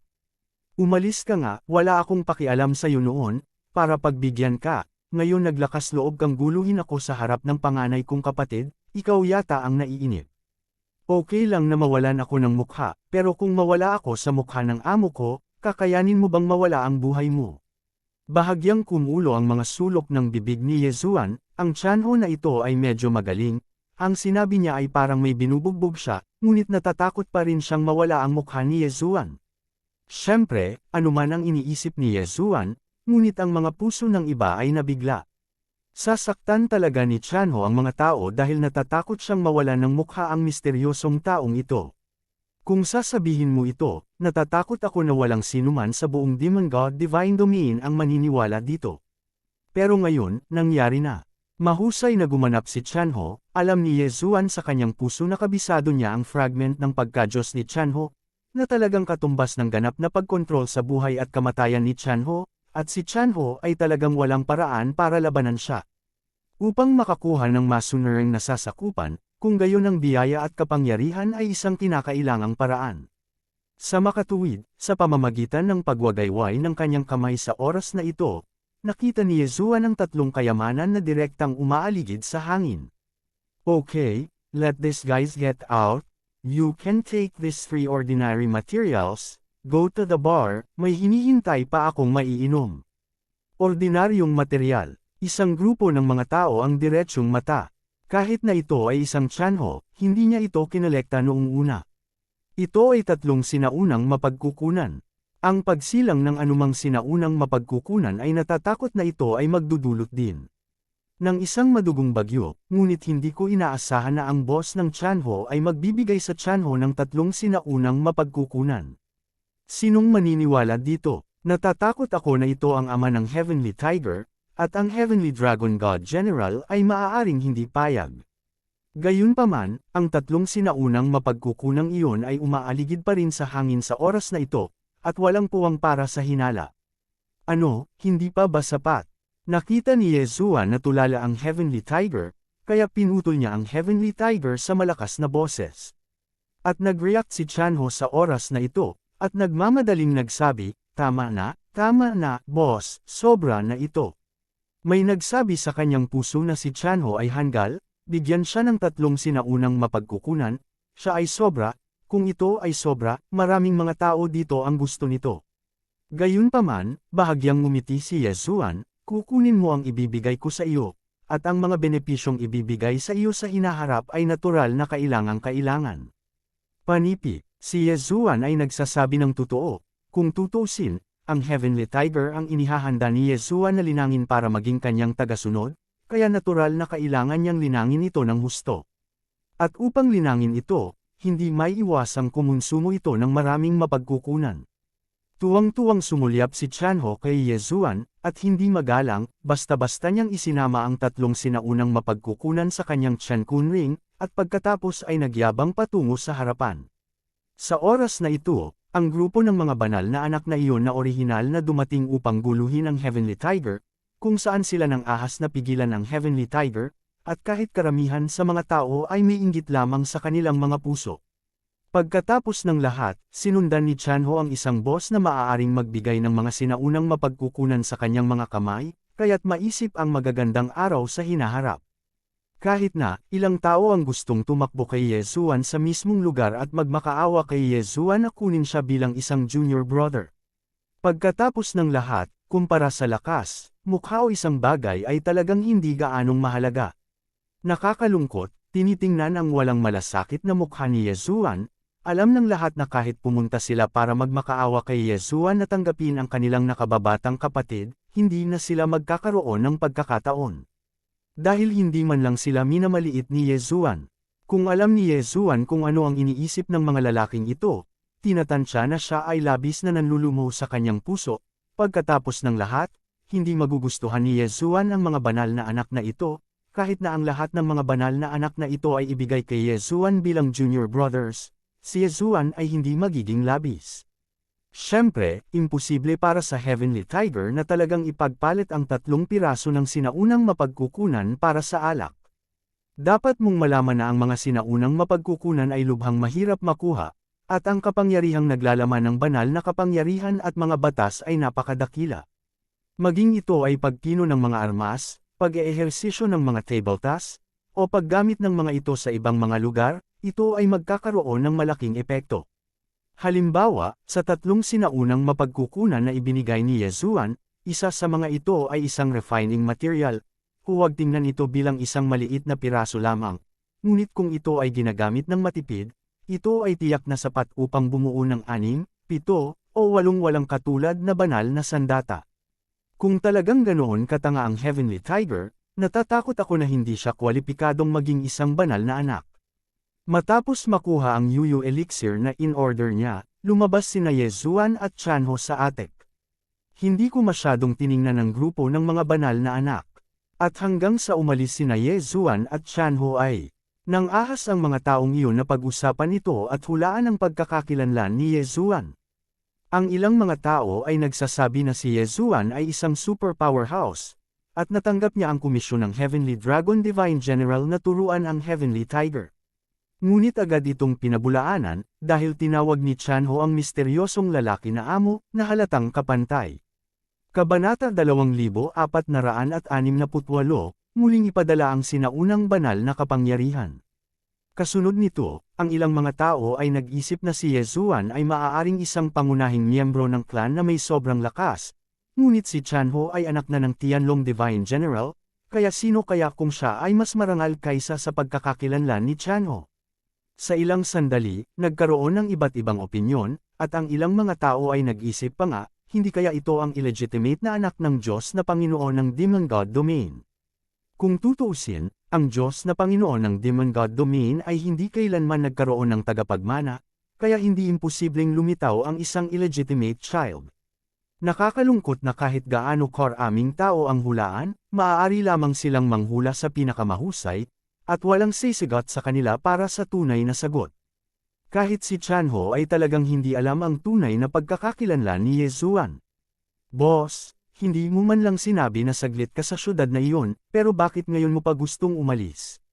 Umalis ka nga, wala akong pakialam sa iyo noon, para pagbigyan ka, ngayon naglakas loob kang guluhin ako sa harap ng panganay kong kapatid, ikaw yata ang naiinip. Okay lang na mawalan ako ng mukha, pero kung mawala ako sa mukha ng amo ko, kakayanin mo bang mawala ang buhay mo? Bahagyang kumulo ang mga sulok ng bibig ni Yezuan, ang Chanho na ito ay medyo magaling, ang sinabi niya ay parang may binubugbog siya, ngunit natatakot pa rin siyang mawala ang mukha ni Yezuan. Siyempre, anuman ang iniisip ni Yezuan, ngunit ang mga puso ng iba ay nabigla. Sasaktan talaga ni Chanho ang mga tao dahil natatakot siyang mawalan ng mukha ang misteryosong taong ito. Kung sasabihin mo ito, natatakot ako na walang sinuman sa buong Demon God Divine Domain ang maniniwala dito. Pero ngayon, nangyari na. Mahusay na gumanap si Chanho, alam ni Yezuan sa kanyang puso na kabisado niya ang fragment ng pagka-Diyos ni Chanho, na talagang katumbas ng ganap na pagkontrol sa buhay at kamatayan ni Chanho, at si Chanho ay talagang walang paraan para labanan siya. Upang makakuha ng masunuring nasasakupan, kung gayon ang biyaya at kapangyarihan ay isang kinakailangang paraan. Sa makatuwid, sa pamamagitan ng pagwagayway ng kanyang kamay sa oras na ito, nakita ni Yezuan ang 3 kayamanan na direktang umaaligid sa hangin. Okay, let these guys get out. You can take these 3 ordinary materials, go to the bar, may hinihintay pa akong maiinom. Ordinaryong material, isang grupo ng mga tao ang diretsyong mata. Kahit na ito ay isang Chanho, hindi niya ito kinolekta noong una. Ito ay 3 sinaunang mapagkukunan. Ang pagsilang ng anumang sinaunang mapagkukunan ay natatakot na ito ay magdudulot din ng isang madugong bagyo, ngunit hindi ko inaasahan na ang boss ng Chanho ay magbibigay sa Chanho ng 3 sinaunang mapagkukunan. Sinong maniniwala dito? Natatakot ako na ito ang ama ng Heavenly Tiger, at ang Heavenly Dragon God General ay maaaring hindi payag. Gayunpaman, ang 3 sinaunang mapagkukunang iyon ay umaaligid pa rin sa hangin sa oras na ito, at walang puwang para sa hinala. Ano, hindi pa ba sapat? Nakita ni Yezuan na tulala ang Heavenly Tiger, kaya pinutol niya ang Heavenly Tiger sa malakas na boses. At nag-react si Chanho sa oras na ito, at nagmamadaling nagsabi, tama na, boss, sobra na ito. May nagsabi sa kanyang puso na si Chanho ay hanggal, bigyan siya ng 3 sinaunang mapagkukunan, siya ay sobra, kung ito ay sobra, maraming mga tao dito ang gusto nito. Gayunpaman, bahagyang ngumiti si Yezuan, kukunin mo ang ibibigay ko sa iyo, at ang mga benepisyong ibibigay sa iyo sa hinaharap ay natural na kailangang-kailangan. Panipi, si Yezuan ay nagsasabi ng totoo, kung tutusin, ang Heavenly Tiger ang inihahanda ni Yezuan na linangin para maging kanyang tagasunod, kaya natural na kailangan niyang linangin ito ng husto. At upang linangin ito, hindi may iwasang kumonsumo ito ng maraming mapagkukunan. Tuwang-tuwang sumulyap si Chanho kay Yezuan, at hindi magalang, basta-basta niyang isinama ang 3 sinaunang mapagkukunan sa kanyang Chankun ring, at pagkatapos ay nagyabang patungo sa harapan. Sa oras na ito, ang grupo ng mga banal na anak na iyon na orihinal na dumating upang guluhin ang Heavenly Tiger, kung saan sila nang ahas na pigilan ang Heavenly Tiger, at kahit karamihan sa mga tao ay may inggit lamang sa kanilang mga puso. Pagkatapos ng lahat, sinundan ni Chanho ang isang boss na maaaring magbigay ng mga sinaunang mapagkukunan sa kanyang mga kamay, kaya't maisip ang magagandang araw sa hinaharap. Kahit na, ilang tao ang gustong tumakbo kay Yezuan sa mismong lugar at magmakaawa kay Yezuan na kunin siya bilang isang junior brother. Pagkatapos ng lahat, kumpara sa lakas, mukha o isang bagay ay talagang hindi gaanong mahalaga. Nakakalungkot, tinitingnan ang walang malasakit na mukha ni Yezuan. Alam ng lahat na kahit pumunta sila para magmakaawa kay Yezuan na tanggapin ang kanilang nakababatang kapatid, hindi na sila magkakaroon ng pagkakataon. Dahil hindi man lang sila minamaliit ni Yezuan. Kung alam ni Yezuan kung ano ang iniisip ng mga lalaking ito, tinatansya na siya ay labis na nanlulumo sa kanyang puso. Pagkatapos ng lahat, hindi magugustuhan ni Yezuan ang mga banal na anak na ito, kahit na ang lahat ng mga banal na anak na ito ay ibigay kay Yezuan bilang junior brothers, si Yezuan ay hindi magiging labis. Siyempre, imposible para sa Heavenly Tiger na talagang ipagpalit ang 3 piraso ng sinaunang mapagkukunan para sa alak. Dapat mong malaman na ang mga sinaunang mapagkukunan ay lubhang mahirap makuha, at ang kapangyarihang naglalaman ng banal na kapangyarihan at mga batas ay napakadakila. Maging ito ay pagpino ng mga armas, pag-eehersisyo ng mga table tasks, o paggamit ng mga ito sa ibang mga lugar, ito ay magkakaroon ng malaking epekto. Halimbawa, sa 3 sinaunang mapagkukunan na ibinigay ni Yezuan, isa sa mga ito ay isang refining material. Huwag tingnan ito bilang isang maliit na piraso lamang. Ngunit kung ito ay ginagamit ng matipid, ito ay tiyak na sapat upang bumuo ng 6, 7, o 8 walang katulad na banal na sandata. Kung talagang ganoon katanga ang Heavenly Tiger, natatakot ako na hindi siya kwalipikadong maging isang banal na anak. Matapos makuha ang Yuyu Elixir na in-order niya, lumabas sina Yezuan at Chanho sa attic. Hindi ko masyadong tiningnan ang grupo ng mga banal na anak. At hanggang sa umalis sina Yezuan at Chanho ay, nang ahas ang mga taong iyon na pag-usapan ito at hulaan ang pagkakakilanlan ni Yezuan. Ang ilang mga tao ay nagsasabi na si Yezuan ay isang super powerhouse, at natanggap niya ang komisyon ng Heavenly Dragon Divine General na turuan ang Heavenly Tiger. Ngunit agad itong pinabulaanan, dahil tinawag ni Chanho ang misteryosong lalaki na amo, na halatang kapantay. Kabanata 2468, muling ipadala ang sinaunang banal na kapangyarihan. Kasunod nito, ang ilang mga tao ay nag-isip na si Yezuan ay maaaring isang pangunahing miyembro ng clan na may sobrang lakas, ngunit si Chanho ay anak na ng Tianlong Divine General, kaya sino kaya kung siya ay mas marangal kaysa sa pagkakakilanlan ni Chanho? Sa ilang sandali, nagkaroon ng iba't ibang opinyon, at ang ilang mga tao ay nag-isip pa nga, hindi kaya ito ang illegitimate na anak ng Diyos na Panginoon ng Demon God Domain. Kung tutuusin, ang Diyos na Panginoon ng Demon God Domain ay hindi kailanman nagkaroon ng tagapagmana, kaya hindi imposibleng lumitaw ang isang illegitimate child. Nakakalungkot na kahit gaano karaming tao ang hulaan, maaari lamang silang manghula sa pinakamahusay, at walang sisigat sa kanila para sa tunay na sagot. Kahit si Chanho ay talagang hindi alam ang tunay na pagkakakilanlan ni Yezuan. Boss, hindi mo man lang sinabi na saglit ka sa syudad na iyon, pero bakit ngayon mo pa gustong umalis?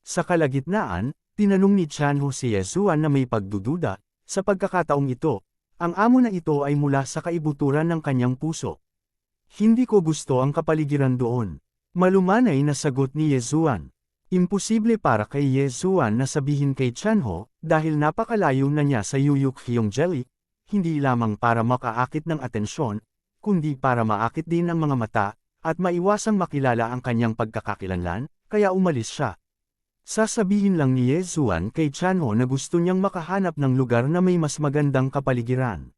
Sa kalagitnaan, tinanong ni Chanho si Yezuan na may pagdududa, sa pagkakataong ito, ang amo na ito ay mula sa kaibuturan ng kanyang puso. Hindi ko gusto ang kapaligiran doon. Malumanay na sagot ni Yezuan. Imposible para kay Yezuan na sabihin kay Chanho, dahil napakalayo na niya sa Yuyuk-hyong jelly, hindi lamang para makaakit ng atensyon, kundi para maakit din ang mga mata, at maiwasang makilala ang kanyang pagkakakilanlan, kaya umalis siya. Sasabihin lang ni Yezuan kay Chanho na gusto niyang makahanap ng lugar na may mas magandang kapaligiran.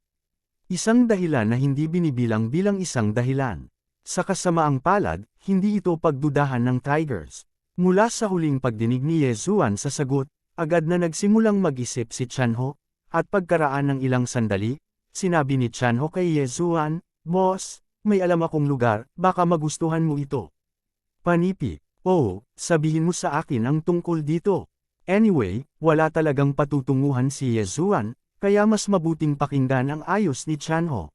Isang dahilan na hindi binibilang bilang isang dahilan. Sa kasamaang palad, hindi ito pagdudahan ng Tigers. Mula sa huling pagdinig ni Yezuan sa sagot, agad na nagsimulang mag-isip si Chanho, at pagkaraan ng ilang sandali, sinabi ni Chanho kay Yezuan, "Boss, may alam akong lugar, baka magustuhan mo ito." Panipi, "Oh, sabihin mo sa akin ang tungkol dito." Anyway, wala talagang patutunguhan si Yezuan, kaya mas mabuting pakinggan ang ayos ni Chanho.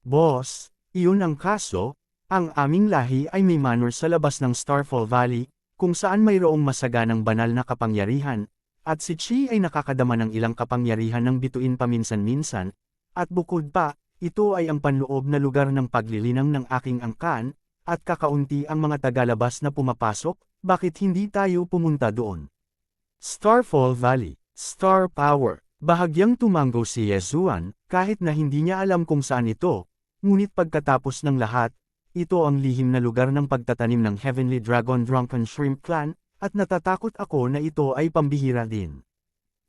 "Boss, iyon ang kaso, ang aming lahi ay may manor sa labas ng Starfall Valley, kung saan mayroong masaganang banal na kapangyarihan, at si Chi ay nakakadama ng ilang kapangyarihan ng bituin paminsan-minsan, at bukod pa, ito ay ang panloob na lugar ng paglilinang ng aking angkan, at kakaunti ang mga tagalabas na pumapasok, bakit hindi tayo pumunta doon?" Starfall Valley, Star Power. Bahagyang tumango si Yezuan, kahit na hindi niya alam kung saan ito, ngunit pagkatapos ng lahat, ito ang lihim na lugar ng pagtatanim ng Heavenly Dragon Drunken Shrimp Clan, at natatakot ako na ito ay pambihira din.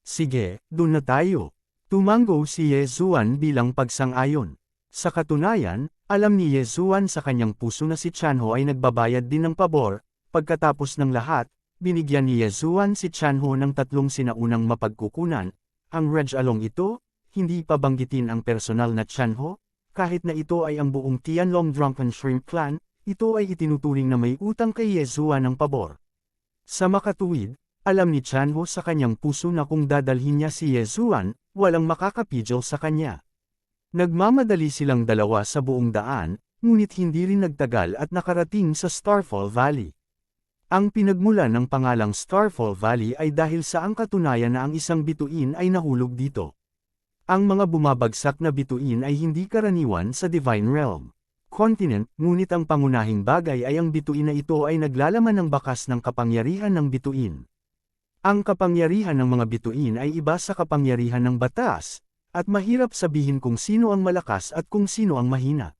"Sige, dun na tayo." Tumango si Yezuan bilang pagsang-ayon. Sa katunayan, alam ni Yezuan sa kanyang puso na si Chanho ay nagbabayad din ng pabor. Pagkatapos ng lahat, binigyan ni Yezuan si Chanho ng 3 sinaunang mapagkukunan. Ang Reg Along ito, hindi pa banggitin ang personal na Tianho, kahit na ito ay ang buong Tianlong Drunken Shrimp Clan, ito ay itinuturing na may utang kay Ye Zuan ng pabor. Sa makatuwid, alam ni Tianho sa kanyang puso na kung dadalhin niya si Ye Zuan, walang makakapigil sa kanya. Nagmamadali silang dalawa sa buong daan, ngunit hindi rin nagtagal at nakarating sa Starfall Valley. Ang pinagmulan ng pangalang Starfall Valley ay dahil sa ang katunayan na ang isang bituin ay nahulog dito. Ang mga bumabagsak na bituin ay hindi karaniwan sa Divine Realm continent, ngunit ang pangunahing bagay ay ang bituin na ito ay naglalaman ng bakas ng kapangyarihan ng bituin. Ang kapangyarihan ng mga bituin ay iba sa kapangyarihan ng batas, at mahirap sabihin kung sino ang malakas at kung sino ang mahina.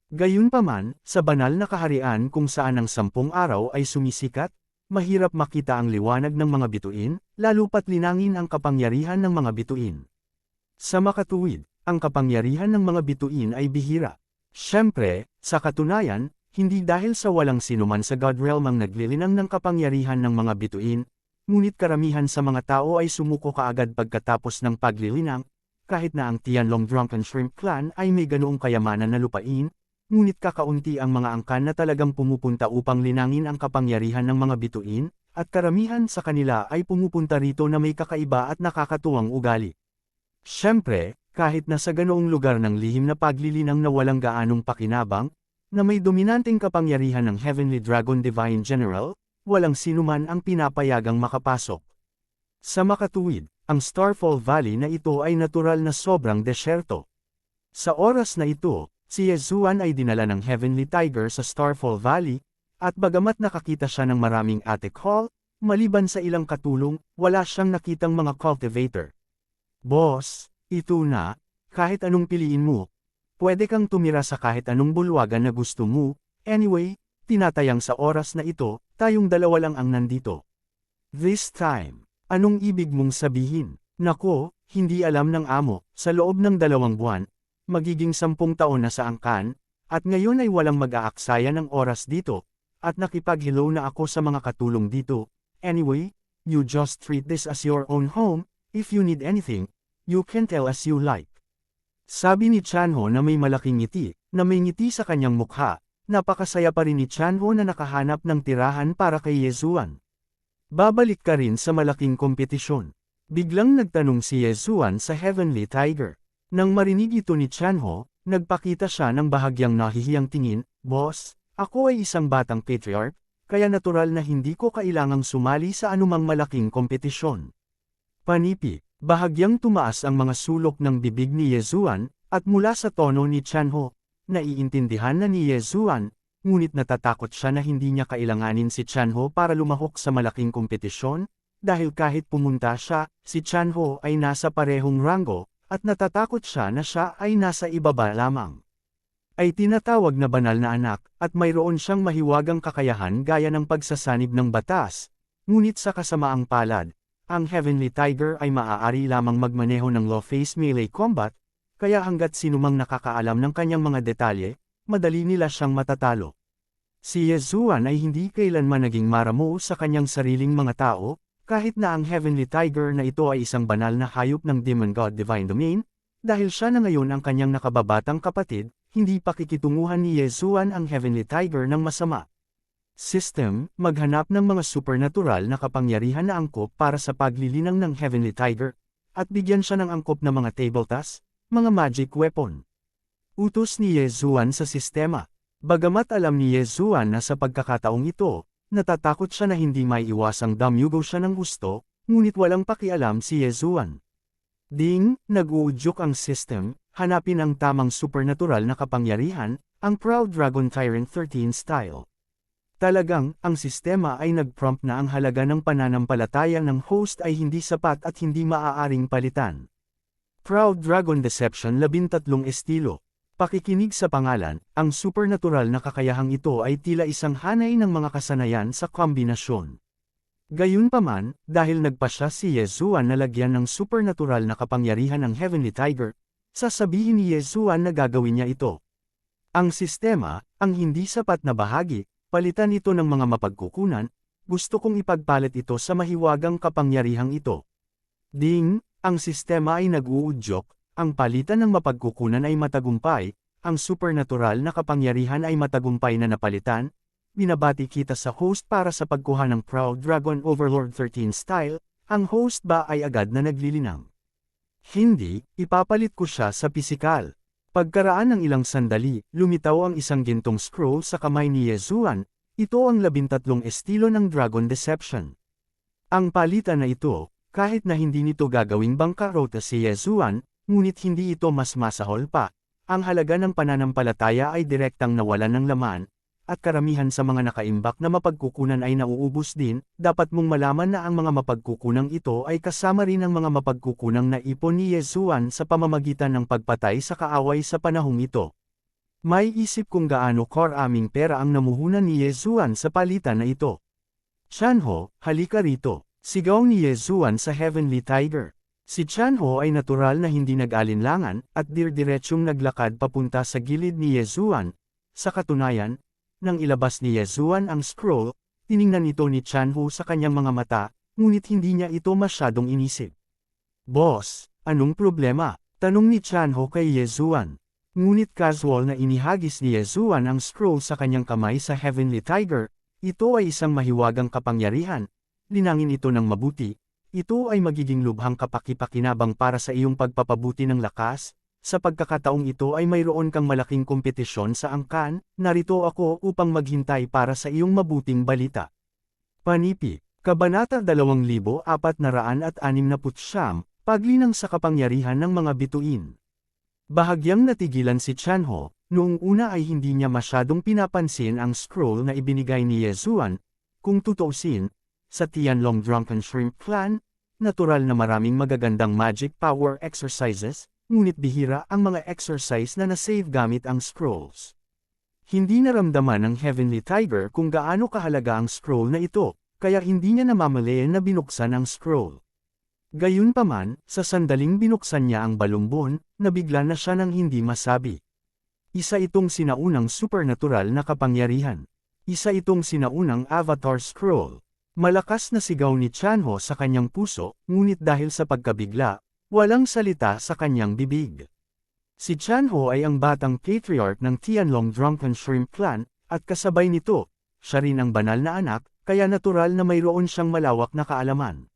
Gayunpaman, sa banal na kaharian kung saan ang 10 araw ay sumisikat, mahirap makita ang liwanag ng mga bituin, lalo pat linangin ang kapangyarihan ng mga bituin. Sa makatuwid, ang kapangyarihan ng mga bituin ay bihira. Siyempre, sa katunayan, hindi dahil sa walang sinuman sa God Realm ang naglilinang ng kapangyarihan ng mga bituin, ngunit karamihan sa mga tao ay sumuko kaagad pagkatapos ng paglilinang, kahit na ang Tianlong Drunken Shrimp Clan ay may ganoong kayamanan na lupain, ngunit kakaunti ang mga angkan na talagang pumupunta upang linangin ang kapangyarihan ng mga bituin, at karamihan sa kanila ay pumupunta rito na may kakaiba at nakakatuwang ugali. Siyempre, kahit na sa ganoong lugar ng lihim na paglilinang na walang gaanong pakinabang, na may dominanteng kapangyarihan ng Heavenly Dragon Divine General, walang sinuman ang pinapayagang makapasok. Sa makatuwid, ang Starfall Valley na ito ay natural na sobrang desyerto. Sa oras na ito, si Ye Zuan ay dinala ng Heavenly Tiger sa Starfall Valley, at bagamat nakakita siya ng maraming attic hall, maliban sa ilang katulong, wala siyang nakitang mga cultivator. Boss, ito na, kahit anong piliin mo. Pwede kang tumira sa kahit anong bulwagan na gusto mo, anyway, tinatayang sa oras na ito, tayong dalawa lang ang nandito. This time, anong ibig mong sabihin? Nako, hindi alam ng amo, sa loob ng 2 buwan, magiging 10 taon na sa angkan, at ngayon ay walang mag-aaksaya ng oras dito, at nakipag-hello na ako sa mga katulong dito. Anyway, you just treat this as your own home, if you need anything, you can tell as you like. Sabi ni Tianho na may malaking ngiti, na may ngiti sa kanyang mukha, napakasaya pa rin ni Tianho na nakahanap ng tirahan para kay Ye Zuan. Babalik ka rin sa malaking kompetisyon. Biglang nagtanong si Ye Zuan sa Heavenly Tiger. Nang marinig ito ni Tianho, nagpakita siya ng bahagyang nahihiyang tingin, Boss, ako ay isang batang patriarch, kaya natural na hindi ko kailangang sumali sa anumang malaking kompetisyon. Panipi. Bahagyang tumaas ang mga sulok ng bibig ni Ye Zuan, at mula sa tono ni Tianho, naiintindihan na ni Ye Zuan, ngunit natatakot siya na hindi niya kailanganin si Tianho para lumahok sa malaking kompetisyon, dahil kahit pumunta siya, si Tianho ay nasa parehong rango, at natatakot siya na siya ay nasa ibaba lamang. Ay tinatawag na banal na anak, at mayroon siyang mahiwagang kakayahan gaya ng pagsasanib ng batas, ngunit sa kasamaang palad, ang Heavenly Tiger ay maaari lamang magmaneho ng low-face melee combat, kaya hanggat sinumang nakakaalam ng kanyang mga detalye, madali nila siyang matatalo. Si Ye Zuan ay hindi kailanman naging maramo sa kanyang sariling mga tao, kahit na ang Heavenly Tiger na ito ay isang banal na hayop ng Demon God Divine Domain, dahil siya na ngayon ang kanyang nakababatang kapatid, hindi pakikitunguhan ni Ye Zuan ang Heavenly Tiger ng masama. System, maghanap ng mga supernatural na kapangyarihan na angkop para sa paglilinang ng Heavenly Tiger, at bigyan siya ng angkop na mga table tasks, mga magic weapon. Utos ni Ye Zuan sa sistema. Bagamat alam ni Ye Zuan na sa pagkakataong ito, natatakot siya na hindi maiiwasang damyugo siya ng gusto, ngunit walang pakialam si Ye Zuan. Ding, nag-uudyok ang system, hanapin ang tamang supernatural na kapangyarihan, ang Proud Dragon Tyrant 13 style. Talagang, ang sistema ay nag-prompt na ang halaga ng pananampalataya ng host ay hindi sapat at hindi maaaring palitan. Proud Dragon Deception 13 estilo. Pakikinig sa pangalan, ang supernatural na kakayahang ito ay tila isang hanay ng mga kasanayan sa kombinasyon. Gayunpaman, dahil nagpasya si Ye Zuan na lagyan ng supernatural na kapangyarihan ng Heavenly Tiger, sasabihin ni Ye Zuan na gagawin niya ito. Ang sistema, ang hindi sapat na bahagi, palitan ito ng mga mapagkukunan, gusto kong ipagpalit ito sa mahiwagang kapangyarihang ito. Ding, ang sistema ay nag-uudyok, ang palitan ng mapagkukunan ay matagumpay, ang supernatural na kapangyarihan ay matagumpay na napalitan, binabati kita sa host para sa pagkuha ng Proud Dragon Overlord 13 style, ang host ba ay agad na naglilinang. Hindi, ipapalit ko siya sa pisikal. Pagkaraan ng ilang sandali, lumitaw ang isang gintong scroll sa kamay ni Yezuan, ito ang 13 estilo ng Dragon Deception. Ang palitan na ito, kahit na hindi nito gagawing bangkarota si Yezuan, ngunit hindi ito mas masahol pa. Ang halaga ng pananampalataya ay direktang nawalan ng laman, at karamihan sa mga nakaimbak na mapagkukunan ay nauubos din, dapat mong malaman na ang mga mapagkukunang ito ay kasama rin ang mga mapagkukunang naipon ni Yezuan sa pamamagitan ng pagpatay sa kaaway sa panahong ito. May isip kung gaano karaming pera ang namuhunan ni Yezuan sa palitan na ito. Chanho, halika rito, sigaw ni Yezuan sa Heavenly Tiger. Si Chanho ay natural na hindi nag-alinlangan at dirdiretsyong naglakad papunta sa gilid ni Yezuan. Sa katunayan, nang ilabas ni Yezuan ang scroll, tiningnan ito ni Chanho sa kanyang mga mata, ngunit hindi niya ito masyadong inisip. Boss, anong problema? Tanong ni Chanho kay Yezuan. Ngunit casual na inihagis ni Yezuan ang scroll sa kanyang kamay sa Heavenly Tiger, ito ay isang mahiwagang kapangyarihan. Linangin ito ng mabuti. Ito ay magiging lubhang kapakipakinabang para sa iyong pagpapabuti ng lakas. Sa pagkakataong ito ay mayroon kang malaking kompetisyon sa angkan, narito ako upang maghintay para sa iyong mabuting balita. Panipi, Kabanata 2469, Paglinang sa kapangyarihan ng mga bituin. Bahagyang natigilan si Chanho, noong una ay hindi niya masyadong pinapansin ang scroll na ibinigay ni Yezuan. Kung tutuusin, sa Tianlong Drunken Shrimp Clan, natural na maraming magagandang magic power exercises, ngunit bihira ang mga exercise na nasave gamit ang scrolls. Hindi naramdaman ng Heavenly Tiger kung gaano kahalaga ang scroll na ito, kaya hindi niya namamalayan na binuksan ang scroll. Gayunpaman, sa sandaling binuksan niya ang balumbon, nabigla na siya ng hindi masabi. Isa itong sinaunang supernatural na kapangyarihan. Isa itong sinaunang Avatar Scroll. Malakas na sigaw ni Chanho sa kanyang puso, ngunit dahil sa pagkabigla, walang salita sa kanyang bibig. Si Chanho ay ang batang patriarch ng Tianlong Drunken Shrimp Clan, at kasabay nito, siya rin ang banal na anak, kaya natural na mayroon siyang malawak na kaalaman.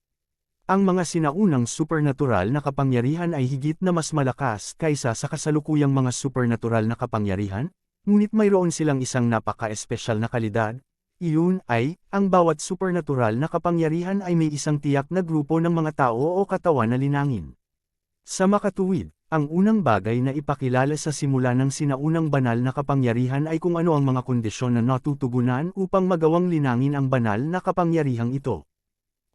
Ang mga sinaunang supernatural na kapangyarihan ay higit na mas malakas kaysa sa kasalukuyang mga supernatural na kapangyarihan, ngunit mayroon silang isang napaka-espesyal na kalidad. Iyon ay, ang bawat supernatural na kapangyarihan ay may isang tiyak na grupo ng mga tao o katawan na linangin. Sa makatuwid, ang unang bagay na ipakilala sa simula ng sinaunang banal na kapangyarihan ay kung ano ang mga kondisyon na natutugunan upang magawang linangin ang banal na kapangyarihang ito.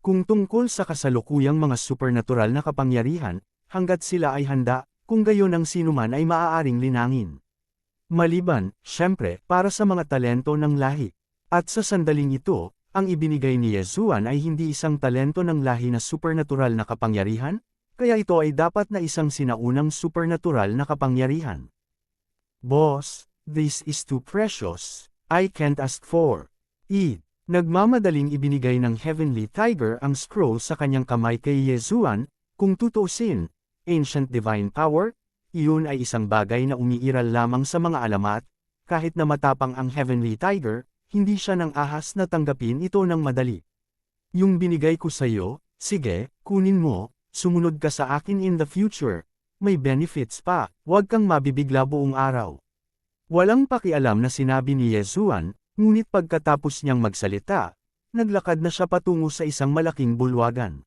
Kung tungkol sa kasalukuyang mga supernatural na kapangyarihan, hanggat sila ay handa, kung gayon ang sinuman ay maaaring linangin. Maliban, syempre, para sa mga talento ng lahi. At sa sandaling ito, ang ibinigay ni Yezuan ay hindi isang talento ng lahi na supernatural na kapangyarihan, kaya ito ay dapat na isang sinaunang supernatural na kapangyarihan. Boss, this is too precious. I can't ask for it. Nagmamadaling ibinigay ng Heavenly Tiger ang scroll sa kanyang kamay kay Yezuan, kung tutuusin, ancient divine power, iyon ay isang bagay na umiiral lamang sa mga alamat, kahit na matapang ang Heavenly Tiger, hindi siya nang ahas na tanggapin ito ng madali. Yung binigay ko sa iyo, sige, kunin mo, sumunod ka sa akin in the future, may benefits pa, huwag kang mabibigla buong araw. Walang pakialam na sinabi ni Yezuan, ngunit pagkatapos niyang magsalita, naglakad na siya patungo sa isang malaking bulwagan.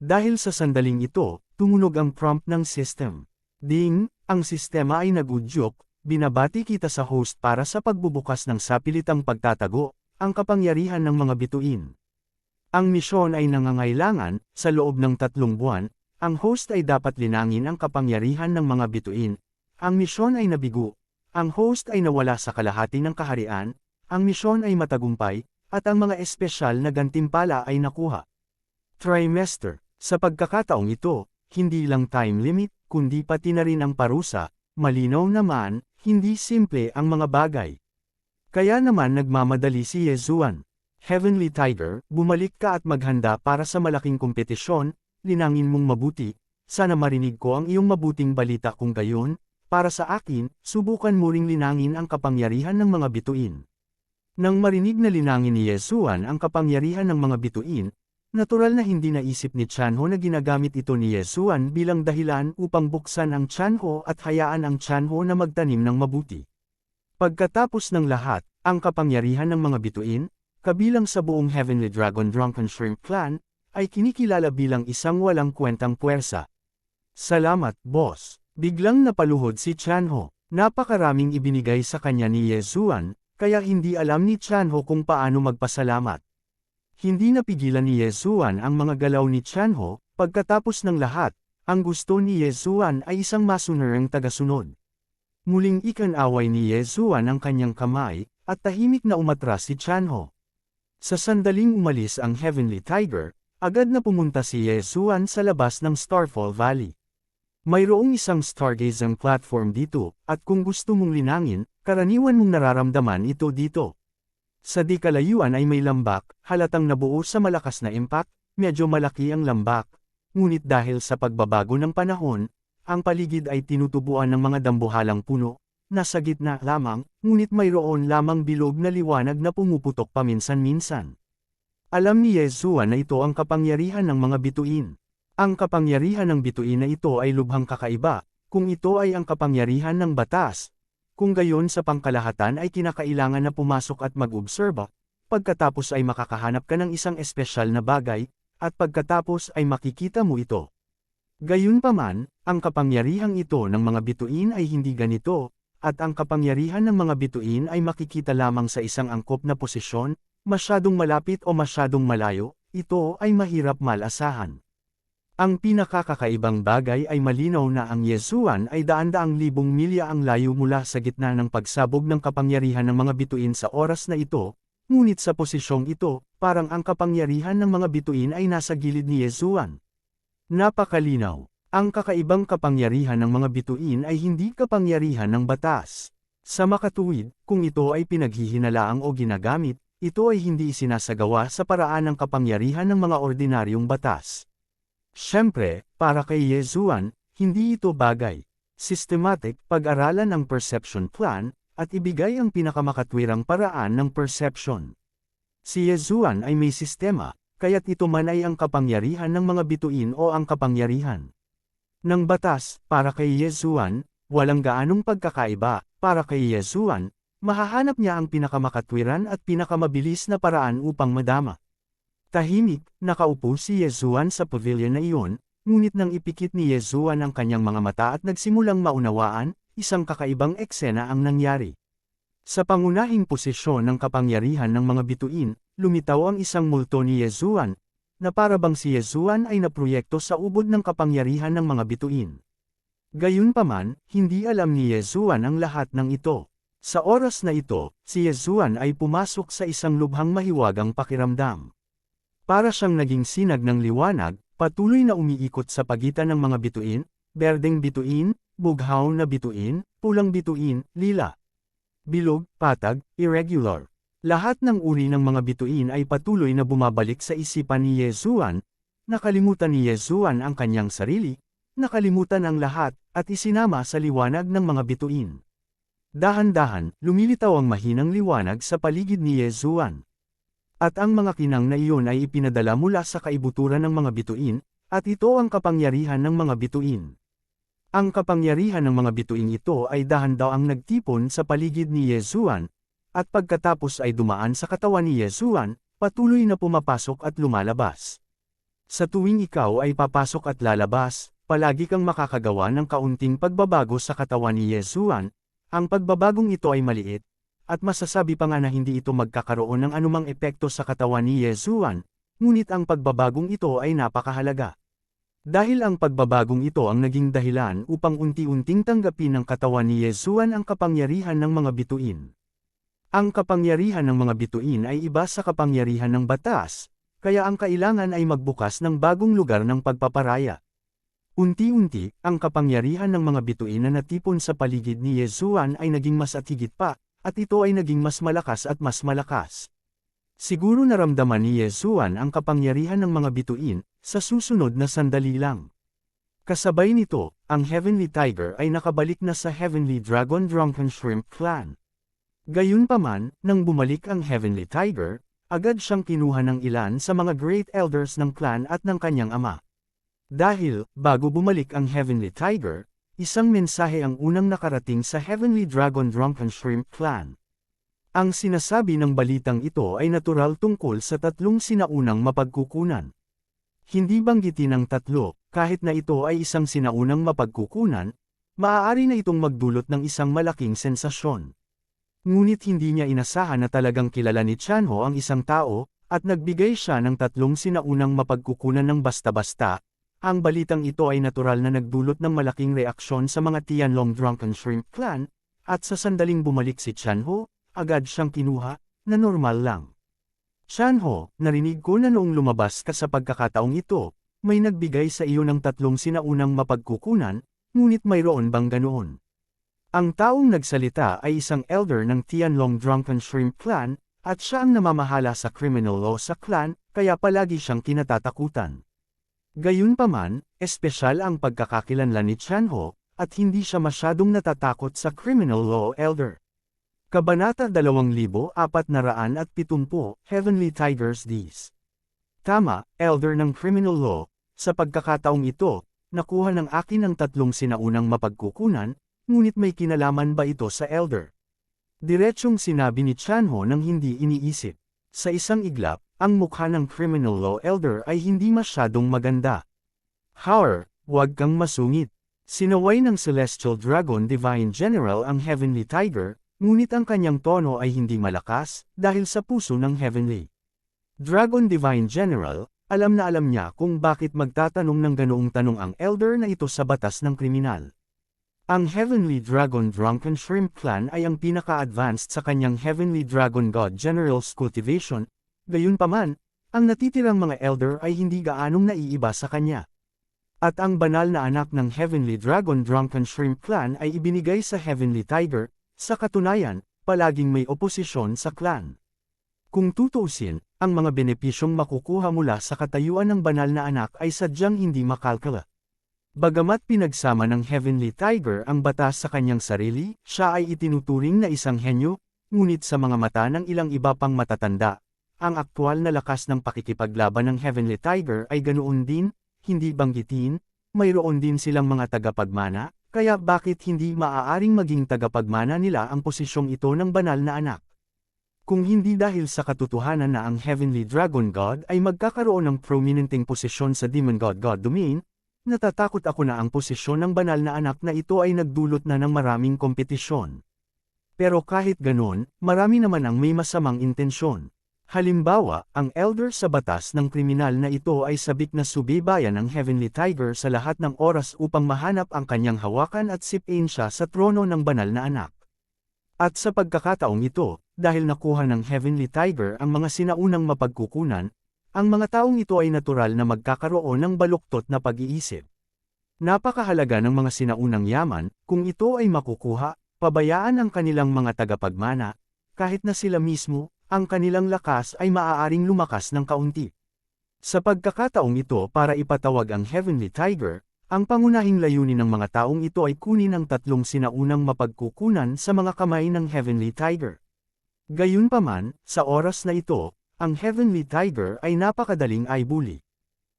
Dahil sa sandaling ito, tumunog ang prompt ng system. Ding, ang sistema ay nagudyok. Binabati kita sa host para sa pagbubukas ng sapilitang pagtatago, ang kapangyarihan ng mga bituin. Ang misyon ay nangangailangan, sa loob ng 3 buwan, ang host ay dapat linangin ang kapangyarihan ng mga bituin. Ang misyon ay nabigo, ang host ay nawala sa kalahati ng kaharian, ang misyon ay matagumpay, at ang mga espesyal na gantimpala ay nakuha. Trimester, sa pagkakataong ito, hindi lang time limit, kundi pati na rin ang parusa, malinaw naman, hindi simple ang mga bagay. Kaya naman nagmamadali si Yezuan. Heavenly Tiger, bumalik ka at maghanda para sa malaking kompetisyon, linangin mong mabuti, sana marinig ko ang iyong mabuting balita kung gayon, para sa akin, subukan mo ring linangin ang kapangyarihan ng mga bituin. Nang marinig na linangin ni Yesuan ang kapangyarihan ng mga bituin, natural na hindi naisip ni Tianho na ginagamit ito ni Yesuan bilang dahilan upang buksan ang Tianho at hayaan ang Tianho na magtanim ng mabuti. Pagkatapos ng lahat, ang kapangyarihan ng mga bituin, kabilang sa buong Heavenly Dragon Drunken Shrimp Clan, ay kinikilala bilang isang walang kwentang puwersa. Salamat, boss. Biglang napaluhod si Tianho. Napakaraming ibinigay sa kanya ni Yesuan, kaya hindi alam ni Tianho kung paano magpasalamat. Hindi napigilan ni Yesuan ang mga galaw ni Tianho. Pagkatapos ng lahat, ang gusto ni Yesuan ay isang masunerang tagasunod. Muling ikan-away ni Yesuan ang kanyang kamay, at tahimik na umatras si Tianho. Sa sandaling umalis ang Heavenly Tiger, agad na pumunta si Yesuan sa labas ng Starfall Valley. Mayroong isang stargazing platform dito, at kung gusto mong linangin, karaniwan mong nararamdaman ito dito. Sa di kalayuan ay may lambak, halatang nabuo sa malakas na impact, medyo malaki ang lambak, ngunit dahil sa pagbabago ng panahon, ang paligid ay tinutubuan ng mga dambuhalang puno, nasa gitna lamang, ngunit mayroon lamang bilog na liwanag na pumuputok paminsan-minsan. Alam ni Yesuan na ito ang kapangyarihan ng mga bituin. Ang kapangyarihan ng bituin na ito ay lubhang kakaiba, kung ito ay ang kapangyarihan ng batas. Kung gayon sa pangkalahatan ay kinakailangan na pumasok at mag-obserba, pagkatapos ay makakahanap ka ng isang espesyal na bagay, at pagkatapos ay makikita mo ito. Gayunpaman, ang kapangyarihang ito ng mga bituin ay hindi ganito, at ang kapangyarihan ng mga bituin ay makikita lamang sa isang angkop na posisyon, masyadong malapit o masyadong malayo, ito ay mahirap malasahan. Ang pinakakakaibang bagay ay malinaw na ang Yesuan ay daan-daang libong milya ang layo mula sa gitna ng pagsabog ng kapangyarihan ng mga bituin sa oras na ito, ngunit sa posisyong ito, parang ang kapangyarihan ng mga bituin ay nasa gilid ni Yesuan. Napakalinaw. Ang kakaibang kapangyarihan ng mga bituin ay hindi kapangyarihan ng batas. Sa makatuwid, kung ito ay pinaghihinalaang o ginagamit, ito ay hindi isinasagawa sa paraan ng kapangyarihan ng mga ordinaryong batas. Siyempre, para kay Yesuan, hindi ito bagay. Systematic, pag-aralan ang perception plan, at ibigay ang pinakamakatwirang paraan ng perception. Si Yesuan ay may sistema, kaya't ito man ay ang kapangyarihan ng mga bituin o ang kapangyarihan ng batas. Para kay Yesuan, walang gaanong pagkakaiba. Para kay Yesuan, mahahanap niya ang pinakamakatwiran at pinakamabilis na paraan upang madama. Tahimik, nakaupo si Yesuan sa pavilion na iyon, ngunit nang ipikit ni Yesuan ang kanyang mga mata at nagsimulang maunawaan, isang kakaibang eksena ang nangyari. Sa pangunahing posisyon ng kapangyarihan ng mga bituin, lumitaw ang isang multo ni Yesuan, na para bang si Yesuan ay naproyekto sa ubod ng kapangyarihan ng mga bituin. Gayunpaman, hindi alam ni Yesuan ang lahat ng ito. Sa oras na ito, si Yesuan ay pumasok sa isang lubhang mahiwagang pakiramdam. Para siyang naging sinag ng liwanag, patuloy na umiikot sa pagitan ng mga bituin, berdeng bituin, bughaw na bituin, pulang bituin, lila, bilog, patag, irregular. Lahat ng uri ng mga bituin ay patuloy na bumabalik sa isipan ni Yesuan, nakalimutan ni Yesuan ang kanyang sarili, nakalimutan ang lahat, at isinama sa liwanag ng mga bituin. Dahan-dahan, lumilitaw ang mahinang liwanag sa paligid ni Yesuan. At ang mga kinang na iyon ay ipinadala mula sa kaibuturan ng mga bituin, at ito ang kapangyarihan ng mga bituin. Ang kapangyarihan ng mga bituin ito ay dahan-daang nagtipon sa paligid ni Yesuan, at pagkatapos ay dumaan sa katawan ni Yesuan, patuloy na pumapasok at lumalabas. Sa tuwing ikaw ay papasok at lalabas, palagi kang makakagawa ng kaunting pagbabago sa katawan ni Yesuan. Ang pagbabagong ito ay maliit, at masasabi pa nga na hindi ito magkakaroon ng anumang epekto sa katawan ni Yesuan, ngunit ang pagbabagong ito ay napakahalaga. Dahil ang pagbabagong ito ang naging dahilan upang unti-unting tanggapin ng katawan ni Yesuan ang kapangyarihan ng mga bituin. Ang kapangyarihan ng mga bituin ay iba sa kapangyarihan ng batas, kaya ang kailangan ay magbukas ng bagong lugar ng pagpaparaya. Unti-unti, ang kapangyarihan ng mga bituin na natipon sa paligid ni Yesuan ay naging mas at higit pa, at ito ay naging mas malakas at mas malakas. Siguro naramdaman ni Yesuan ang kapangyarihan ng mga bituin, sa susunod na sandali lang. Kasabay nito, ang Heavenly Tiger ay nakabalik na sa Heavenly Dragon Drunken Shrimp Clan. Gayunpaman, nang bumalik ang Heavenly Tiger, agad siyang kinuha ng ilan sa mga Great Elders ng clan at ng kanyang ama. Dahil, bago bumalik ang Heavenly Tiger, isang mensahe ang unang nakarating sa Heavenly Dragon Drunken Shrimp Clan. Ang sinasabi ng balitang ito ay natural tungkol sa tatlong sinaunang mapagkukunan. Hindi banggitin ang tatlo, kahit na ito ay isang sinaunang mapagkukunan, maaari na itong magdulot ng isang malaking sensasyon. Ngunit hindi niya inasahan na talagang kilala ni Chanho ang isang tao, at nagbigay siya ng tatlong sinaunang mapagkukunan ng basta-basta. Ang balitang ito ay natural na nagdulot ng malaking reaksyon sa mga Tianlong Drunken Shrimp Clan, at sa sandaling bumalik si Chanho, agad siyang kinuha, na normal lang. Chanho, narinig ko na noong lumabas ka sa pagkakataong ito, may nagbigay sa iyo ng tatlong sinaunang mapagkukunan, ngunit mayroon bang ganoon? Ang taong nagsalita ay isang elder ng Tianlong Drunken Shrimp Clan, at siya ang namamahala sa criminal law sa clan, kaya palagi siyang kinatatakutan. Gayunpaman, espesyal ang pagkakakilanlan ni Chanho, at hindi siya masyadong natatakot sa criminal law elder. Kabanata 2470, Heavenly Tigers These. Tama, elder ng criminal law, sa pagkakataong ito, nakuha ng akin ang tatlong sinaunang mapagkukunan, ngunit may kinalaman ba ito sa elder? Diretsyong sinabi ni Chanho nang hindi iniisip. Sa isang iglap, ang mukha ng criminal law elder ay hindi masyadong maganda. However, huwag kang masungit. Sinaway ng Celestial Dragon Divine General ang Heavenly Tiger, ngunit ang kanyang tono ay hindi malakas, dahil sa puso ng Heavenly Dragon Divine General, alam na alam niya kung bakit magtatanong ng ganoong tanong ang elder na ito sa batas ng kriminal. Ang Heavenly Dragon Drunken Shrimp Clan ay ang pinaka-advanced sa kanyang Heavenly Dragon God General's cultivation, gayunpaman, ang natitirang mga elder ay hindi gaanong naiiba sa kanya. At ang banal na anak ng Heavenly Dragon Drunken Shrimp Clan ay ibinigay sa Heavenly Tiger, sa katunayan, palaging may oposisyon sa clan. Kung tutuusin, ang mga benepisyong makukuha mula sa katayuan ng banal na anak ay sadyang hindi makalkula. Bagamat pinagsama ng Heavenly Tiger ang batas sa kanyang sarili, siya ay itinuturing na isang henyo, ngunit sa mga mata ng ilang iba pang matatanda, ang aktwal na lakas ng pakikipaglaban ng Heavenly Tiger ay ganoon din, hindi banggitin, mayroon din silang mga tagapagmana, kaya bakit hindi maaaring maging tagapagmana nila ang posisyong ito ng banal na anak? Kung hindi dahil sa katotohanan na ang Heavenly Dragon God ay magkakaroon ng prominenteng posisyon sa Demon God domain, natatakot ako na ang posisyon ng banal na anak na ito ay nagdulot na ng maraming kompetisyon. Pero kahit ganon, marami naman ang may masamang intensyon. Halimbawa, ang elder sa batas ng kriminal na ito ay sabik na subaybayan ng Heavenly Tiger sa lahat ng oras upang mahanap ang kanyang hawakan at sipin siya sa trono ng banal na anak. At sa pagkakataong ito, dahil nakuha ng Heavenly Tiger ang mga sinaunang mapagkukunan, ang mga taong ito ay natural na magkakaroon ng baluktot na pag-iisip. Napakahalaga ng mga sinaunang yaman, kung ito ay makukuha, pabayaan ang kanilang mga tagapagmana, kahit na sila mismo, ang kanilang lakas ay maaaring lumakas ng kaunti. Sa pagkakataong ito para ipatawag ang Heavenly Tiger, ang pangunahing layunin ng mga taong ito ay kunin ang tatlong sinaunang mapagkukunan sa mga kamay ng Heavenly Tiger. Gayunpaman, sa oras na ito, ang Heavenly Tiger ay napakadaling aibuli.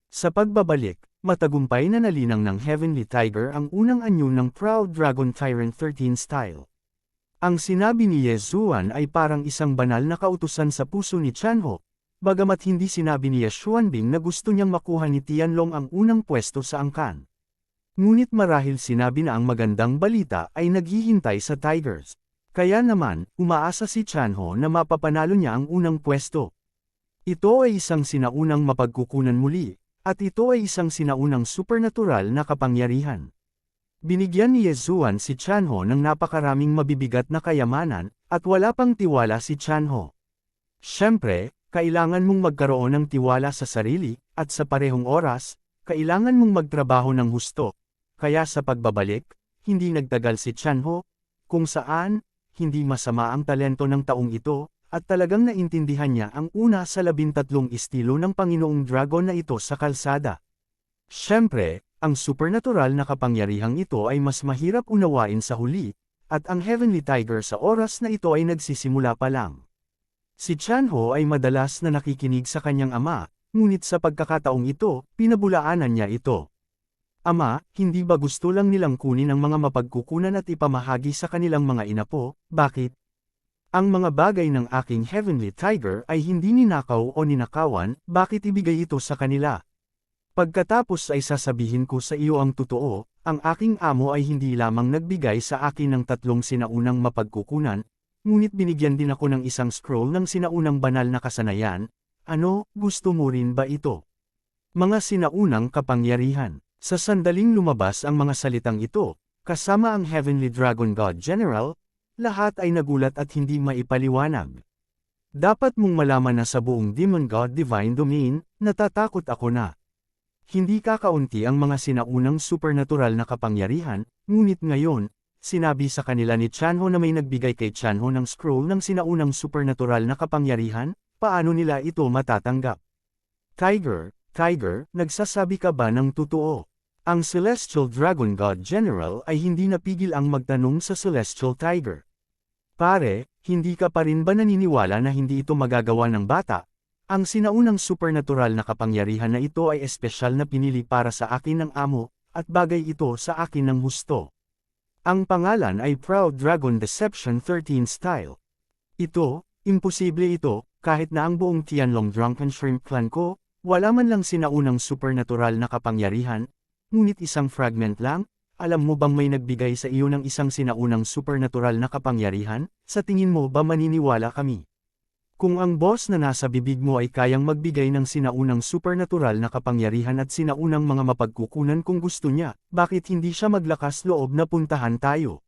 Sa pagbabalik, matagumpay na nalinang ng Heavenly Tiger ang unang anyo ng Proud Dragon Tyrant 13 style. Ang sinabi ni Yezuan ay parang isang banal na kautusan sa puso ni Chanho, bagamat hindi sinabi ni Xuanbing na gusto niyang makuha ni Tianlong ang unang pwesto sa angkan. Ngunit marahil sinabi na ang magandang balita ay naghihintay sa Tigers. Kaya naman, umaasa si Chanho na mapapanalo niya ang unang pwesto. Ito ay isang sinaunang mapagkukunan muli, at ito ay isang sinaunang supernatural na kapangyarihan. Binigyan ni Yezuan si Chanho ng napakaraming mabibigat na kayamanan, at wala pang tiwala si Chanho. Siyempre, kailangan mong magkaroon ng tiwala sa sarili, at sa parehong oras, kailangan mong magtrabaho ng husto. Kaya sa pagbabalik, hindi nagtagal si Chanho, kung saan, hindi masama ang talento ng taong ito, at talagang naintindihan niya ang una sa 13 estilo ng Panginoong Dragon na ito sa kalsada. Siyempre, ang supernatural na kapangyarihang ito ay mas mahirap unawain sa huli, at ang Heavenly Tiger sa oras na ito ay nagsisimula pa lang. Si Chanho ay madalas na nakikinig sa kanyang ama, ngunit sa pagkakataong ito, pinabulaanan niya ito. Ama, hindi ba gusto lang nilang kunin ang mga mapagkukunan at ipamahagi sa kanilang mga inapo, bakit? Ang mga bagay ng aking Heavenly Tiger ay hindi ninakaw o ninakawan, bakit ibigay ito sa kanila? Pagkatapos ay sasabihin ko sa iyo ang totoo, ang aking amo ay hindi lamang nagbigay sa akin ng 3 sinaunang mapagkukunan, ngunit binigyan din ako ng isang scroll ng sinaunang banal na kasanayan. Ano, gusto mo rin ba ito? Mga sinaunang kapangyarihan. Sa sandaling lumabas ang mga salitang ito, kasama ang Heavenly Dragon God General, lahat ay nagulat at hindi maipaliwanag. Dapat mong malaman na sa buong Demon God Divine Domain, natatakot ako na. Hindi kakaunti ang mga sinaunang supernatural na kapangyarihan, ngunit ngayon, sinabi sa kanila ni Chanho na may nagbigay kay Chanho ng scroll ng sinaunang supernatural na kapangyarihan, paano nila ito matatanggap? Tiger, nagsasabi ka ba ng totoo? Ang Celestial Dragon God General ay hindi napigil ang magtanong sa Celestial Tiger. Pare, hindi ka pa rin ba naniniwala na hindi ito magagawa ng bata? Ang sinaunang supernatural na kapangyarihan na ito ay espesyal na pinili para sa akin ng amo, at bagay ito sa akin ng husto. Ang pangalan ay Proud Dragon Deception 13 Style. Imposible ito, kahit na ang buong Tianlong Drunken Shrimp Clan ko, wala man lang sinaunang supernatural na kapangyarihan, ngunit isang fragment lang. Alam mo bang may nagbigay sa iyo ng isang sinaunang supernatural na kapangyarihan? Sa tingin mo ba maniniwala kami? Kung ang boss na nasa bibig mo ay kayang magbigay ng sinaunang supernatural na kapangyarihan at sinaunang mga mapagkukunan kung gusto niya, bakit hindi siya maglakas loob na puntahan tayo?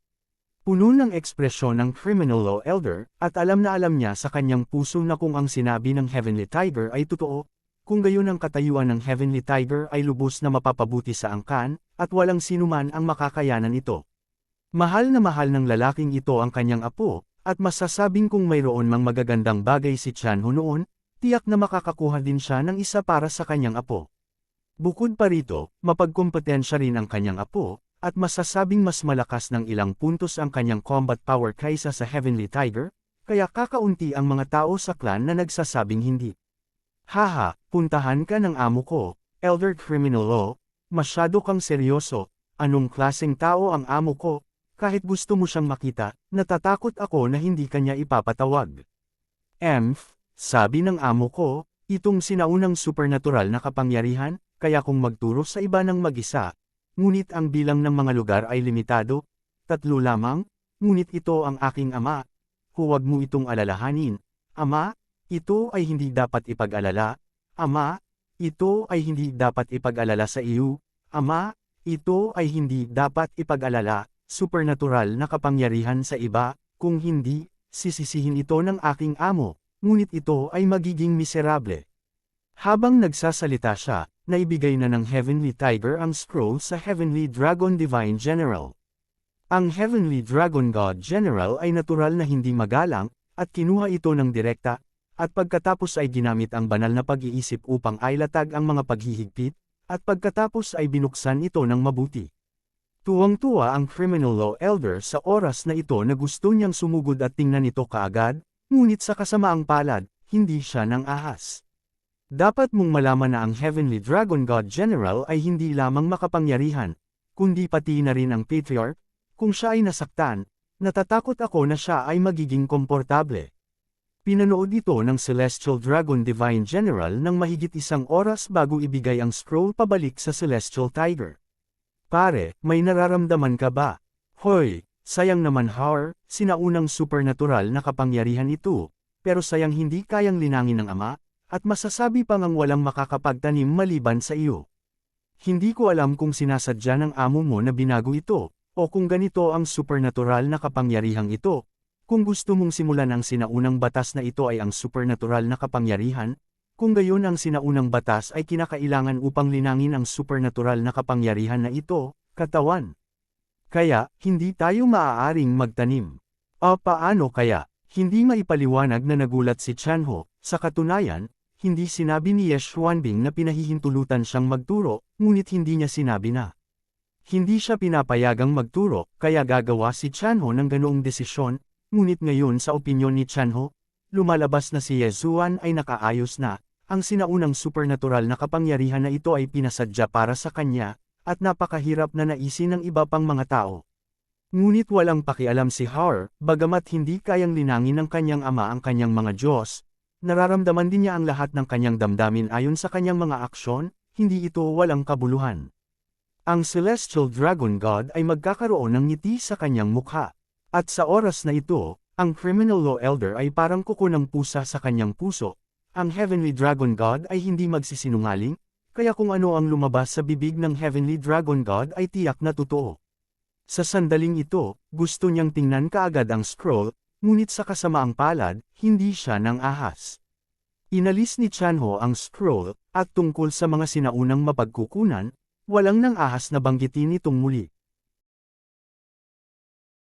Puno ng ekspresyon ng Criminal Law Elder, at alam na alam niya sa kanyang puso na kung ang sinabi ng Heavenly Tiger ay totoo, kung gayon ang katayuan ng Heavenly Tiger ay lubos na mapapabuti sa angkan, at walang sinuman ang makakayanan ito. Mahal na mahal ng lalaking ito ang kanyang apo, at masasabing kung mayroon mang magagandang bagay si Chanho noon, tiyak na makakakuha din siya ng isa para sa kanyang apo. Bukod pa rito, mapagkompetensya rin ang kanyang apo, at masasabing mas malakas ng ilang puntos ang kanyang combat power kaysa sa Heavenly Tiger, kaya kakaunti ang mga tao sa clan na nagsasabing hindi. Haha, puntahan ka ng amo ko, Elder Criminal Law, masyado kang seryoso, anong klaseng tao ang amo ko, kahit gusto mo siyang makita, natatakot ako na hindi kanya ipapatawag. Sabi ng amo ko, itong sinaunang supernatural na kapangyarihan, kaya kung magturo sa iba ng mag-isa, ngunit ang bilang ng mga lugar ay limitado, 3 lamang, ngunit ito ang aking ama, huwag mo itong alalahanin, ama, ito ay hindi dapat ipag-alala, ama, ito ay hindi dapat ipag-alala sa iyo, ama, ito ay hindi dapat ipag-alala, supernatural na kapangyarihan sa iba, kung hindi, sisisihin ito ng aking amo, ngunit ito ay magiging miserable. Habang nagsasalita siya, naibigay na ng Heavenly Tiger ang scroll sa Heavenly Dragon Divine General. Ang Heavenly Dragon God General ay natural na hindi magalang, at kinuha ito ng direkta, at pagkatapos ay ginamit ang banal na pag-iisip upang ailatag ang mga paghihigpit, at pagkatapos ay binuksan ito ng mabuti. Tuwang-tuwa ang Criminal Law Elder sa oras na ito na gusto niyang sumugod at tingnan ito kaagad, ngunit sa kasamaang palad, hindi siya nang ahas. Dapat mong malaman na ang Heavenly Dragon God General ay hindi lamang makapangyarihan, kundi pati na rin ang Patriarch. Kung siya ay nasaktan, natatakot ako na siya ay magiging komportable. Pinanood ito ng Celestial Dragon Divine General ng mahigit 1 oras bago ibigay ang scroll pabalik sa Celestial Tiger. Pare, may nararamdaman ka ba? Hoy, sayang naman sinaunang supernatural na kapangyarihan ito, pero sayang hindi kayang linangin ng ama, at masasabi pang ang walang makakapagtanim maliban sa iyo. Hindi ko alam kung sinasadya ng amo mo na binago ito, o kung ganito ang supernatural na kapangyarihang ito. Kung gusto mong simulan ang sinaunang batas na ito ay ang supernatural na kapangyarihan, kung gayon ang sinaunang batas ay kinakailangan upang linangin ang supernatural na kapangyarihan na ito, katawan. Kaya, hindi tayo maaaring magtanim. O paano kaya? Hindi maipaliwanag na nagulat si Chanho. Sa katunayan, hindi sinabi ni Ye Xuanbing na pinahihintulutan siyang magturo, ngunit hindi niya sinabi na hindi siya pinapayagang magturo, kaya gagawa si Chanho ng ganoong desisyon, ngunit ngayon sa opinyon ni Chanho, lumalabas na si Ye Xuan ay nakaayos na, ang sinaunang supernatural na kapangyarihan na ito ay pinasadya para sa kanya, at napakahirap na naisin ng iba pang mga tao. Ngunit walang pakialam si Har, bagamat hindi kayang linangin ng kanyang ama ang kanyang mga Diyos, nararamdaman din niya ang lahat ng kanyang damdamin ayon sa kanyang mga aksyon, hindi ito walang kabuluhan. Ang Celestial Dragon God ay magkakaroon ng ngiti sa kanyang mukha. At sa oras na ito, ang Criminal Law Elder ay parang kuko ng pusa sa kanyang puso. Ang Heavenly Dragon God ay hindi magsisinungaling, kaya kung ano ang lumabas sa bibig ng Heavenly Dragon God ay tiyak na totoo. Sa sandaling ito, gusto niyang tingnan kaagad ang scroll, ngunit sa kasamaang palad, hindi siya nang ahas. Inalis ni Chanho ang scroll, at tungkol sa mga sinaunang mapagkukunan, walang nang ahas na banggitin itong muli.